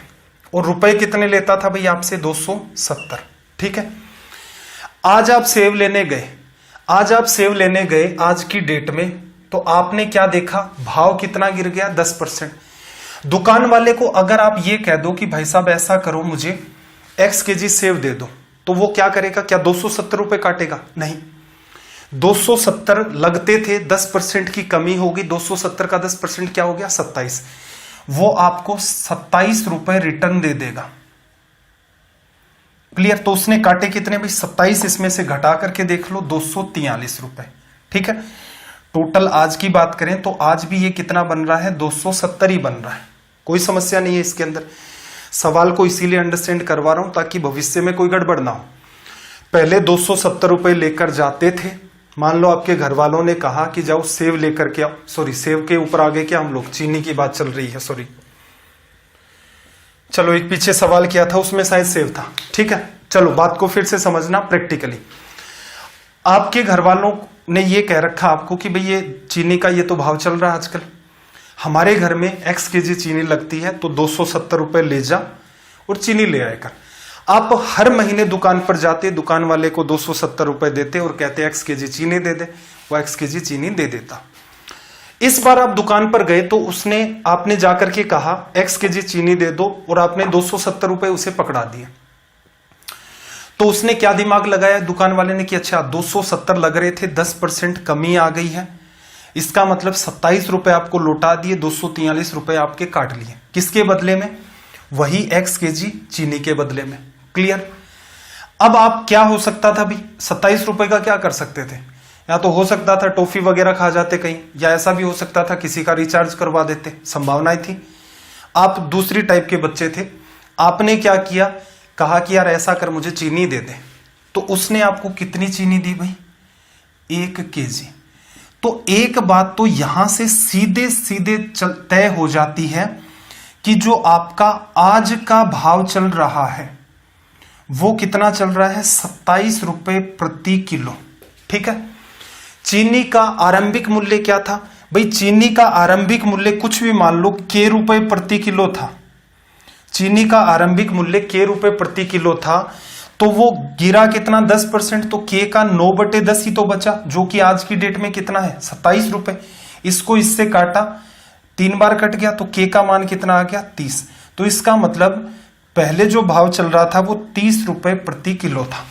और रुपए कितने लेता था भाई आपसे? 270। ठीक है, आज आप सेव लेने गए, आज की डेट में, तो आपने क्या देखा? भाव कितना गिर गया? 10%। दुकान वाले को अगर आप ये कह दो कि भाई साहब ऐसा करो, मुझे x केजी सेव दे दो, तो वो क्या करेगा? क्या 270 रुपए काटेगा? नहीं, 270 लगते थे, 10% की कमी होगी, 270 का 10% क्या हो गया? 27। वो आपको 27 रुपए रिटर्न दे देगा। क्लियर? तो उसने काटे कितने भाई? 27, इसमें से घटा करके देख लो 243 रुपए। ठीक है, टोटल आज की बात करें तो आज भी ये कितना बन रहा है? 270 ही बन रहा है, कोई समस्या नहीं है इसके अंदर। सवाल को इसीलिए अंडरस्टैंड करवा रहा हूं ताकि भविष्य में कोई गड़बड़ ना हो। पहले 270 रुपए लेकर जाते थे, मान लो आपके घर वालों ने कहा कि जाओ सेव लेकर के आओ, सॉरी सेव के ऊपर आगे क्या हम लोग, चीनी की बात चल रही है, सॉरी, चलो एक पीछे सवाल किया था उसमें शायद सेव था। ठीक है, चलो बात को फिर से समझना प्रैक्टिकली। आपके घर वालों ने ये कह रखा आपको कि भाई ये चीनी का ये तो भाव चल रहा है आजकल, हमारे घर में x केजी चीनी लगती है तो 270 रुपए ले जा और चीनी ले आया कर। आप हर महीने दुकान पर जाते, दुकान वाले को 270 रुपए देते और कहते x केजी चीनी दे दे, वो x केजी चीनी दे देता। इस बार आप दुकान पर गए तो आपने जाकर के कहा x केजी चीनी दे दो और आपने 270 रुपए उसे पकड़ा दिए। तो उसने क्या दिमाग लगाया दुकान वाले ने कि अच्छा 270 लग रहे थे, 10% कमी आ गई है, इसका मतलब 27 रुपए आपको लौटा दिए, 243 रुपए आपके काट लिए। किसके बदले में? वही x केजी चीनी के बदले में। क्लियर? अब आप क्या हो सकता था भाई, 27 रुपए का क्या कर सकते थे? या तो हो सकता था टॉफी वगैरह खा जाते कहीं, या ऐसा भी हो सकता था किसी का रिचार्ज करवा देते, संभावनाएं थी। आप दूसरी टाइप के बच्चे थे, आपने क्या किया, कहा कि यार ऐसा कर मुझे चीनी दे दे, तो उसने आपको कितनी चीनी दी भाई? 1 केजी। तो एक बात तो यहां से सीधे सीधे तय हो जाती है कि जो आपका आज का भाव चल रहा है वो कितना चल रहा है? 27 रुपए प्रति किलो। ठीक है, चीनी का आरंभिक मूल्य क्या था भाई? चीनी का आरंभिक मूल्य कुछ भी मान लो k रुपए प्रति किलो था, चीनी का आरंभिक मूल्य k रुपए प्रति किलो था, तो वो गिरा कितना? 10%, तो k का 9/10 ही तो बचा, जो कि आज की डेट में कितना है? 27 रुपए। इसको इससे काटा, 3 बार कट गया, तो k का मान कितना आ गया? 30। तो इसका मतलब पहले जो भाव चल रहा था वो 30 रुपए प्रति किलो था।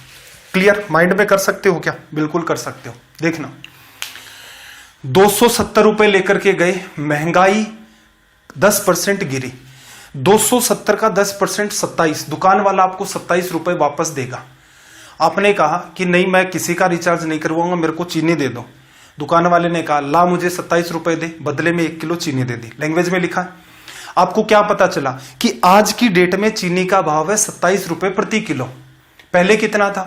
क्लियर? माइंड में कर सकते हो क्या? बिल्कुल कर सकते हो। देखना, 270 रुपए लेकर के गए, महंगाई 10% गिरी, 270 का 10% 27, दुकान वाला आपको 27 रुपए वापस देगा। आपने कहा कि नहीं मैं किसी का रिचार्ज नहीं करवाऊंगा, मेरे को चीनी दे दो। दुकान वाले ने कहा ला मुझे 27 रुपए दे, बदले में 1 किलो चीनी दे दी। लैंग्वेज में लिखा है। आपको क्या पता चला कि आज की डेट में चीनी का भाव है 27 रुपए प्रति किलो। पहले कितना था?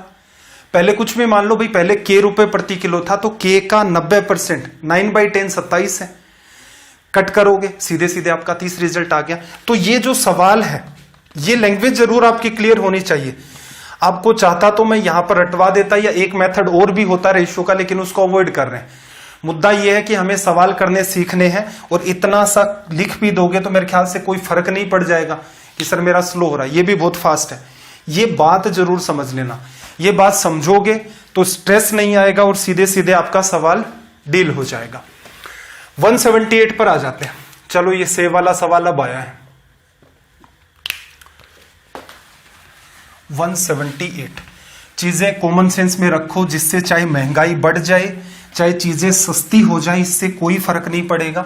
पहले कुछ भी मान लो भाई, पहले के रुपए प्रति किलो था, तो के का 90% 9/10 27 है। कट करोगे सीधे सीधे आपका 30 रिजल्ट आ गया। तो ये जो सवाल है, ये लैंग्वेज जरूर आपकी क्लियर होनी चाहिए। आपको चाहता तो मैं यहां पर रटवा देता, या एक मेथड और भी होता रेशियो का, लेकिन उसको अवॉइड कर रहे हैं। मुद्दा यह है कि हमें सवाल करने सीखने हैं, और इतना सा लिख भी दोगे तो मेरे ख्याल से कोई फर्क नहीं पड़ जाएगा कि सर मेरा स्लो हो रहा है, ये भी बहुत फास्ट है। ये बात जरूर समझ लेना। ये बात समझोगे तो स्ट्रेस नहीं आएगा और सीधे सीधे आपका सवाल डील हो जाएगा। 178 पर आ जाते हैं। चलो ये सेव वाला सवाल अब आया है। 178 चीजें कॉमन सेंस में रखो, जिससे चाहे महंगाई बढ़ जाए चाहे चीजें सस्ती हो जाए, इससे कोई फर्क नहीं पड़ेगा।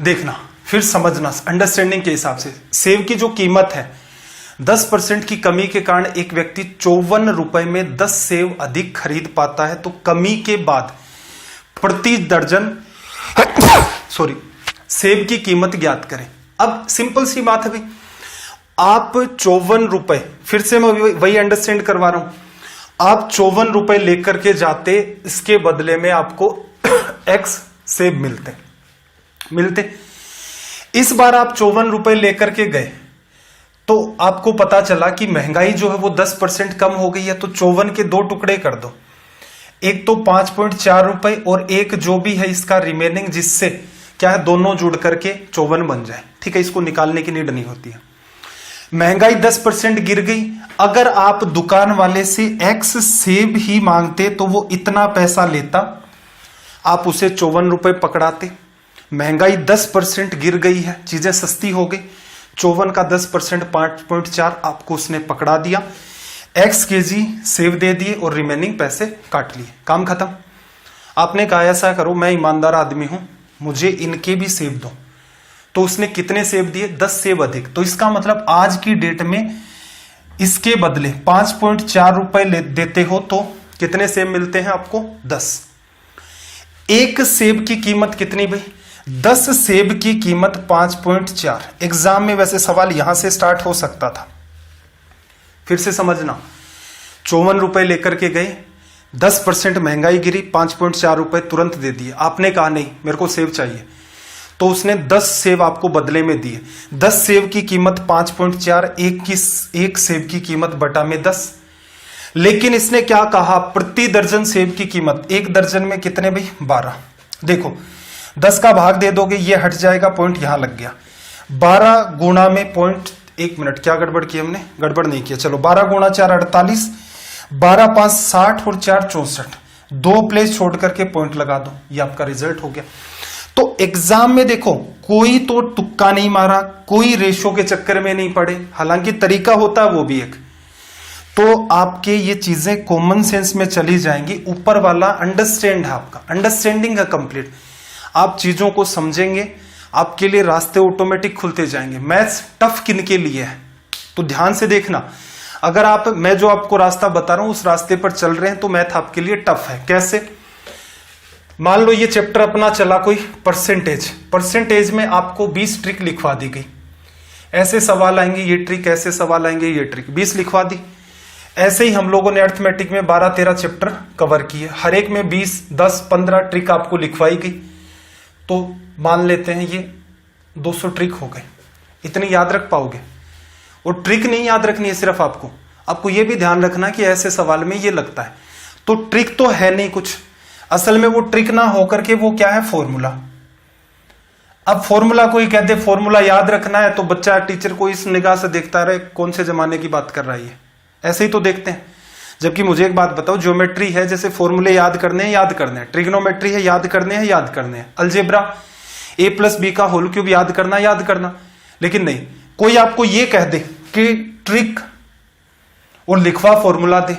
देखना फिर समझना अंडरस्टैंडिंग के हिसाब से। सेव की जो कीमत है, 10% की कमी के कारण एक व्यक्ति 54 रुपए में 10 सेव अधिक खरीद पाता है। तो कमी के बाद प्रति दर्जन सेव की कीमत ज्ञात करें। अब सिंपल सी बात है भाई, आप 54 रुपए, फिर से मैं वही अंडरस्टैंड करवा रहा हूं, आप 54 रुपए लेकर के जाते, इसके बदले में आपको एक्स सेव मिलते। इस बार आप 54 रुपए लेकर के गए तो आपको पता चला कि महंगाई जो है वो 10% कम हो गई है। तो 54 के 2 टुकड़े कर दो, एक तो 5.4 रुपए और एक जो भी है इसका रिमेनिंग, जिससे क्या है दोनों जुड़ करके 54 बन जाए। ठीक है, इसको निकालने की नीड नहीं होती है। महंगाई 10% गिर गई। अगर आप दुकान वाले से एक्स सेब ही मांगते तो वो इतना पैसा लेता, आप उसे 54 रुपए पकड़ाते। महंगाई 10% गिर गई है, चीजें सस्ती हो गई। 54 का 10% 5.4 आपको उसने पकड़ा दिया, एक्स केजी सेब दे दिए और रिमेनिंग पैसे काट लिए, काम खत्म। आपने कहा ऐसा करो, मैं ईमानदार आदमी हूं, मुझे इनके भी सेब दो। तो उसने कितने सेब दिए? 10 सेब अधिक। तो इसका मतलब आज की डेट में इसके बदले 5.4 रुपए देते हो तो कितने सेब मिलते हैं आपको? 10। एक सेब की कीमत कितनी भाई? 10 सेब की कीमत 5.4। एग्जाम में वैसे सवाल यहां से स्टार्ट हो सकता था, फिर से समझना। 54 रुपए लेकर के गए, 10% महंगाई गिरी, 5.4 रुपए तुरंत दे दिए। आपने कहा नहीं मेरे को सेब चाहिए, तो उसने 10 सेब आपको बदले में दिए। 10 सेब की कीमत 5.4, एक सेब की कीमत बटा में 10। लेकिन इसने क्या कहा? प्रति दर्जन सेब की कीमत, एक दर्जन में कितने भाई? 12। देखो 10 का भाग दे दोगे, ये हट जाएगा, पॉइंट यहां लग गया। 12 गुणा में पॉइंट, 1 मिनट, क्या गड़बड़ की हमने? गड़बड़ नहीं किया। चलो 12 गुणा 4 48, 12 5 60 और 4 64। 2 प्लेस छोड़ करके पॉइंट लगा दो, ये आपका रिजल्ट हो गया। तो एग्जाम में देखो कोई तो तुक्का नहीं मारा, कोई रेशो के चक्कर में नहीं पड़े, हालांकि तरीका होता है वो भी एक। तो आपके ये चीजें कॉमन सेंस में चली जाएंगी। ऊपर वाला अंडरस्टैंड है, आपका अंडरस्टैंडिंग है कंप्लीट। आप चीजों को समझेंगे, आपके लिए रास्ते ऑटोमेटिक खुलते जाएंगे। मैथ्स टफ किन के लिए है तो ध्यान से देखना। अगर आप, मैं जो आपको रास्ता बता रहा हूं उस रास्ते पर चल रहे हैं तो मैथ आपके लिए टफ है। कैसे? मान लो ये चैप्टर अपना चला कोई परसेंटेज में आपको 20 ट्रिक लिखवा दी गई। ऐसे सवाल आएंगे ये ट्रिक, ऐसे सवाल आएंगे ये ट्रिक, 20 लिखवा दी। ऐसे ही हम लोगों ने अर्थमेटिक में 12-13 चैप्टर कवर किए, हर एक में 20, 10, 15 ट्रिक आपको लिखवाई गई। तो मान लेते हैं ये 200 ट्रिक हो गए। इतनी याद रख पाओगे? और ट्रिक नहीं याद रखनी है सिर्फ आपको ये भी ध्यान रखना कि ऐसे सवाल में ये लगता है। तो ट्रिक तो है नहीं कुछ, असल में वो ट्रिक ना होकर के वो क्या है? फॉर्मूला। अब फॉर्मूला कोई कहते फॉर्मूला याद रखना है तो बच्चा टीचर को इस निगाह से देखता रहे, कौन से जमाने की बात कर रहा है, ऐसे ही तो देखते हैं। जबकि मुझे एक बात बताओ, ज्योमेट्री है, जैसे फॉर्मूले याद करने हैं, ट्रिग्नोमेट्री है याद करने हैं, अलजेब्रा a+b का होल क्यूब याद करना। लेकिन नहीं, कोई आपको ये कह दे कि ट्रिक और लिखवा फॉर्मूला दे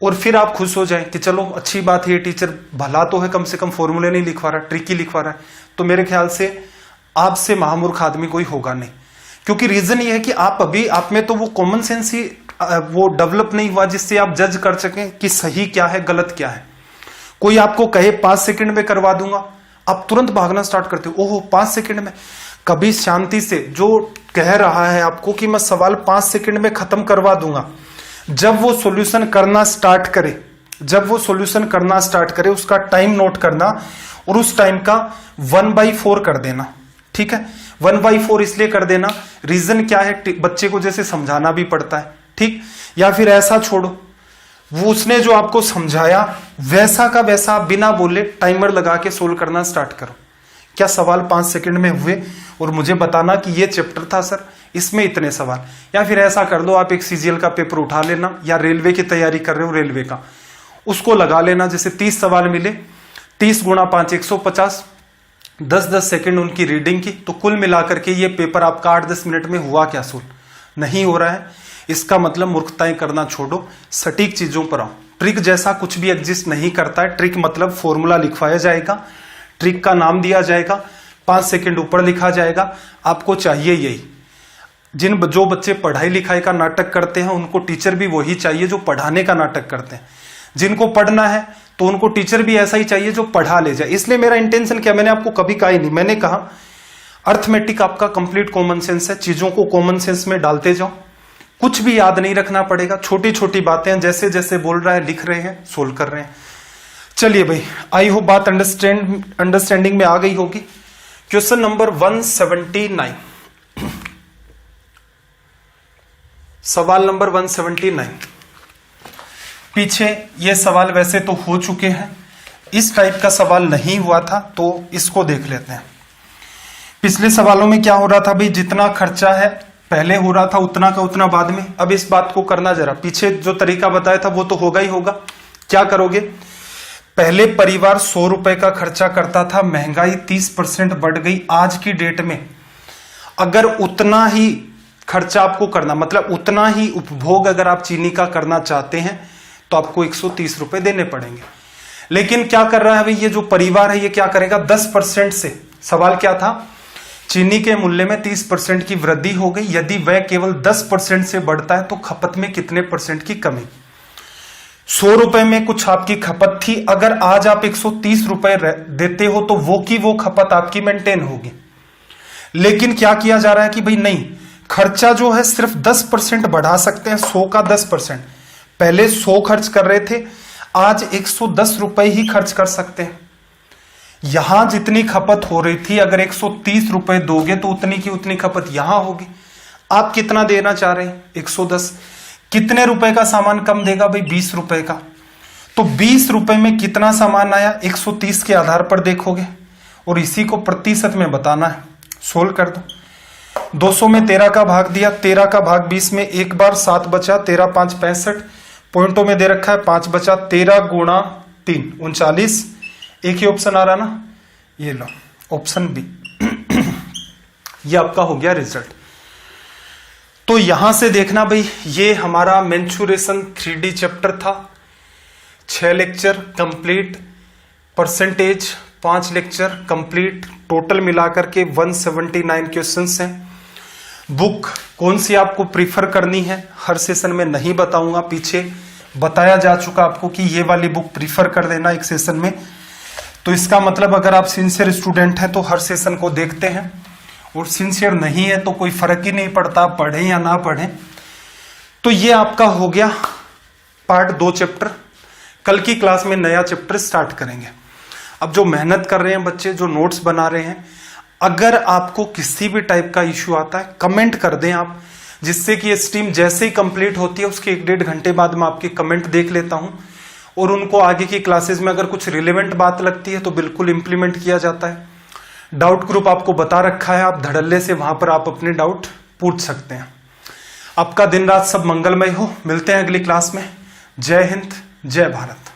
और फिर आप खुश हो जाएं कि चलो अच्छी बात है, ये टीचर भला तो है, कम से कम फॉर्मूले नहीं लिखवा रहा, ट्रिकी लिखवा रहा है, तो मेरे ख्याल से आपसे महामूर्ख आदमी कोई होगा नहीं। क्योंकि रीजन ये है कि आप में तो वो कॉमन सेंस ही वो डेवलप नहीं हुआ जिससे आप जज कर सकें कि सही क्या है गलत क्या है। कोई आपको कहे 5 सेकंड में करवा दूंगा, आप तुरंत भागना स्टार्ट करते हो, ओहो 5 सेकंड में। कभी शांति से जो कह रहा है आपको कि मैं सवाल 5 सेकंड में खत्म करवा दूंगा, जब वो सॉल्यूशन करना स्टार्ट करे उसका टाइम नोट करना और उस टाइम का 1/4 कर देना। ठीक है, 1/4 इसलिए कर देना, रीजन क्या है, बच्चे को जैसे समझाना भी पड़ता है, ठीक। या फिर ऐसा छोड़ो, वो उसने जो आपको समझाया वैसा का वैसा आप बिना बोले टाइमर लगा के सोल्व करना स्टार्ट करो। क्या सवाल 5 सेकंड में हुए और मुझे बताना कि ये चैप्टर था सर, इसमें इतने सवाल। या फिर ऐसा कर दो, आप एक सीजीएल का पेपर उठा लेना या रेलवे की तैयारी कर रहे हो रेलवे का, उसको लगा लेना, जैसे 30 सवाल मिले, 30 × 5 150, 10-10 सेकंड उनकी रीडिंग की, तो कुल मिलाकर के ये पेपर आपका 8-10 मिनट में हुआ क्या सोल्व। नहीं हो रहा है, इसका मतलब मूर्खताएं करना छोड़ो, सटीक चीजों पर आओ। ट्रिक जैसा कुछ भी एग्जिस्ट नहीं करता है। ट्रिक मतलब फॉर्मूला लिखवाया जाएगा, ट्रिक का नाम दिया जाएगा, 5 सेकंड ऊपर लिखा जाएगा, आपको चाहिए यही। जो बच्चे पढ़ाई लिखाई का नाटक करते हैं उनको टीचर भी वही चाहिए जो पढ़ाने का नाटक करते हैं। जिनको पढ़ना है तो उनको टीचर भी ऐसा ही चाहिए जो पढ़ा ले जाए। इसलिए मेरा इंटेंशन क्या, मैंने आपको कभी कहा ही नहीं, मैंने कहा अर्थमेटिक आपका कंप्लीट कॉमन सेंस है, चीजों को कॉमन सेंस में डालते जाओ, कुछ भी याद नहीं रखना पड़ेगा, छोटी छोटी बातें जैसे जैसे बोल रहा है लिख रहे हैं, सोल्व कर रहे हैं। चलिए भाई, आई होप बात अंडरस्टैंडिंग में आ गई होगी। क्वेश्चन नंबर 179, सवाल नंबर 179। पीछे ये सवाल वैसे तो हो चुके हैं, इस टाइप का सवाल नहीं हुआ था तो इसको देख लेते हैं। पिछले सवालों में क्या हो रहा था भाई, जितना खर्चा है पहले हो रहा था उतना का उतना बाद में। अब इस बात को करना जरा, पीछे जो तरीका बताया था वो तो होगा ही होगा। क्या करोगे, पहले परिवार 100 रुपए का खर्चा करता था, महंगाई 30% बढ़ गई, आज की डेट में अगर उतना ही खर्चा आपको करना, मतलब उतना ही उपभोग अगर आप चीनी का करना चाहते हैं तो आपको 130 रुपए देने पड़ेंगे। लेकिन क्या कर रहा है भाई, ये जो परिवार है ये क्या करेगा, 10% से, सवाल क्या था, चीनी के मूल्य में 30% की वृद्धि हो गई, यदि वह केवल 10% से बढ़ता है तो खपत में कितने % की कमी। 100 रुपए में कुछ आपकी खपत थी, अगर आज आप 130 रुपए देते हो तो वो की वो खपत आपकी मेंटेन होगी। लेकिन क्या किया जा रहा है कि भाई नहीं, खर्चा जो है सिर्फ 10% बढ़ा सकते हैं, 100 का 10%। पहले 100 खर्च कर रहे थे, आज 110 रुपए ही खर्च कर सकते हैं। यहां जितनी खपत हो रही थी, अगर 130 रुपए दोगे तो उतनी की उतनी खपत यहां होगी। आप कितना देना चाह रहे हैं, 110। कितने रुपए का सामान कम देगा भाई, 20 रुपए का। तो 20 रुपए में कितना सामान आया, 130 के आधार पर देखोगे और इसी को प्रतिशत में बताना है। सोल्व कर दो, 200 में 13 का भाग दिया, 13 का भाग 20 में एक बार, 7 बचा, 13 5 65, पॉइंटों में दे रखा है 5 बचा, 13 × 3 39। एक ही ऑप्शन आ रहा ना, ये लो ऑप्शन बी। ये आपका हो गया रिजल्ट। तो यहां से देखना भाई, ये हमारा मेंसुरेशन 3D चैप्टर था, 6 lecture complete, percentage 5 lecture complete, total मिलाकर के 179 क्वेश्चंस हैं। बुक कौन सी आपको प्रीफर करनी है हर सेशन में नहीं बताऊंगा, पीछे बताया जा चुका आपको कि ये वाली बुक प्रीफर कर देना एक सेशन में। तो इसका मतलब अगर आप सिंसियर स्टूडेंट हैं तो हर सेशन को देखते हैं, और सिंसियर नहीं है तो कोई फर्क ही नहीं पड़ता पढ़ें या ना पढ़ें। तो ये आपका हो गया पार्ट 2 चैप्टर। कल की क्लास में नया चैप्टर स्टार्ट करेंगे। अब जो मेहनत कर रहे हैं बच्चे, जो नोट्स बना रहे हैं, अगर आपको किसी भी टाइप का इश्यू आता है कमेंट कर दें आप, जिससे कि ये स्ट्रीम जैसे ही कंप्लीट होती है उसके 1-1.5 घंटे बाद मैं आपके कमेंट देख लेता हूं और उनको आगे की क्लासेस में अगर कुछ रिलेवेंट बात लगती है तो बिल्कुल इंप्लीमेंट किया जाता है। डाउट ग्रुप आपको बता रखा है, आप धड़ल्ले से वहां पर आप अपने डाउट पूछ सकते हैं। आपका दिन रात सब मंगलमय हो। मिलते हैं अगली क्लास में। जय हिंद, जय भारत।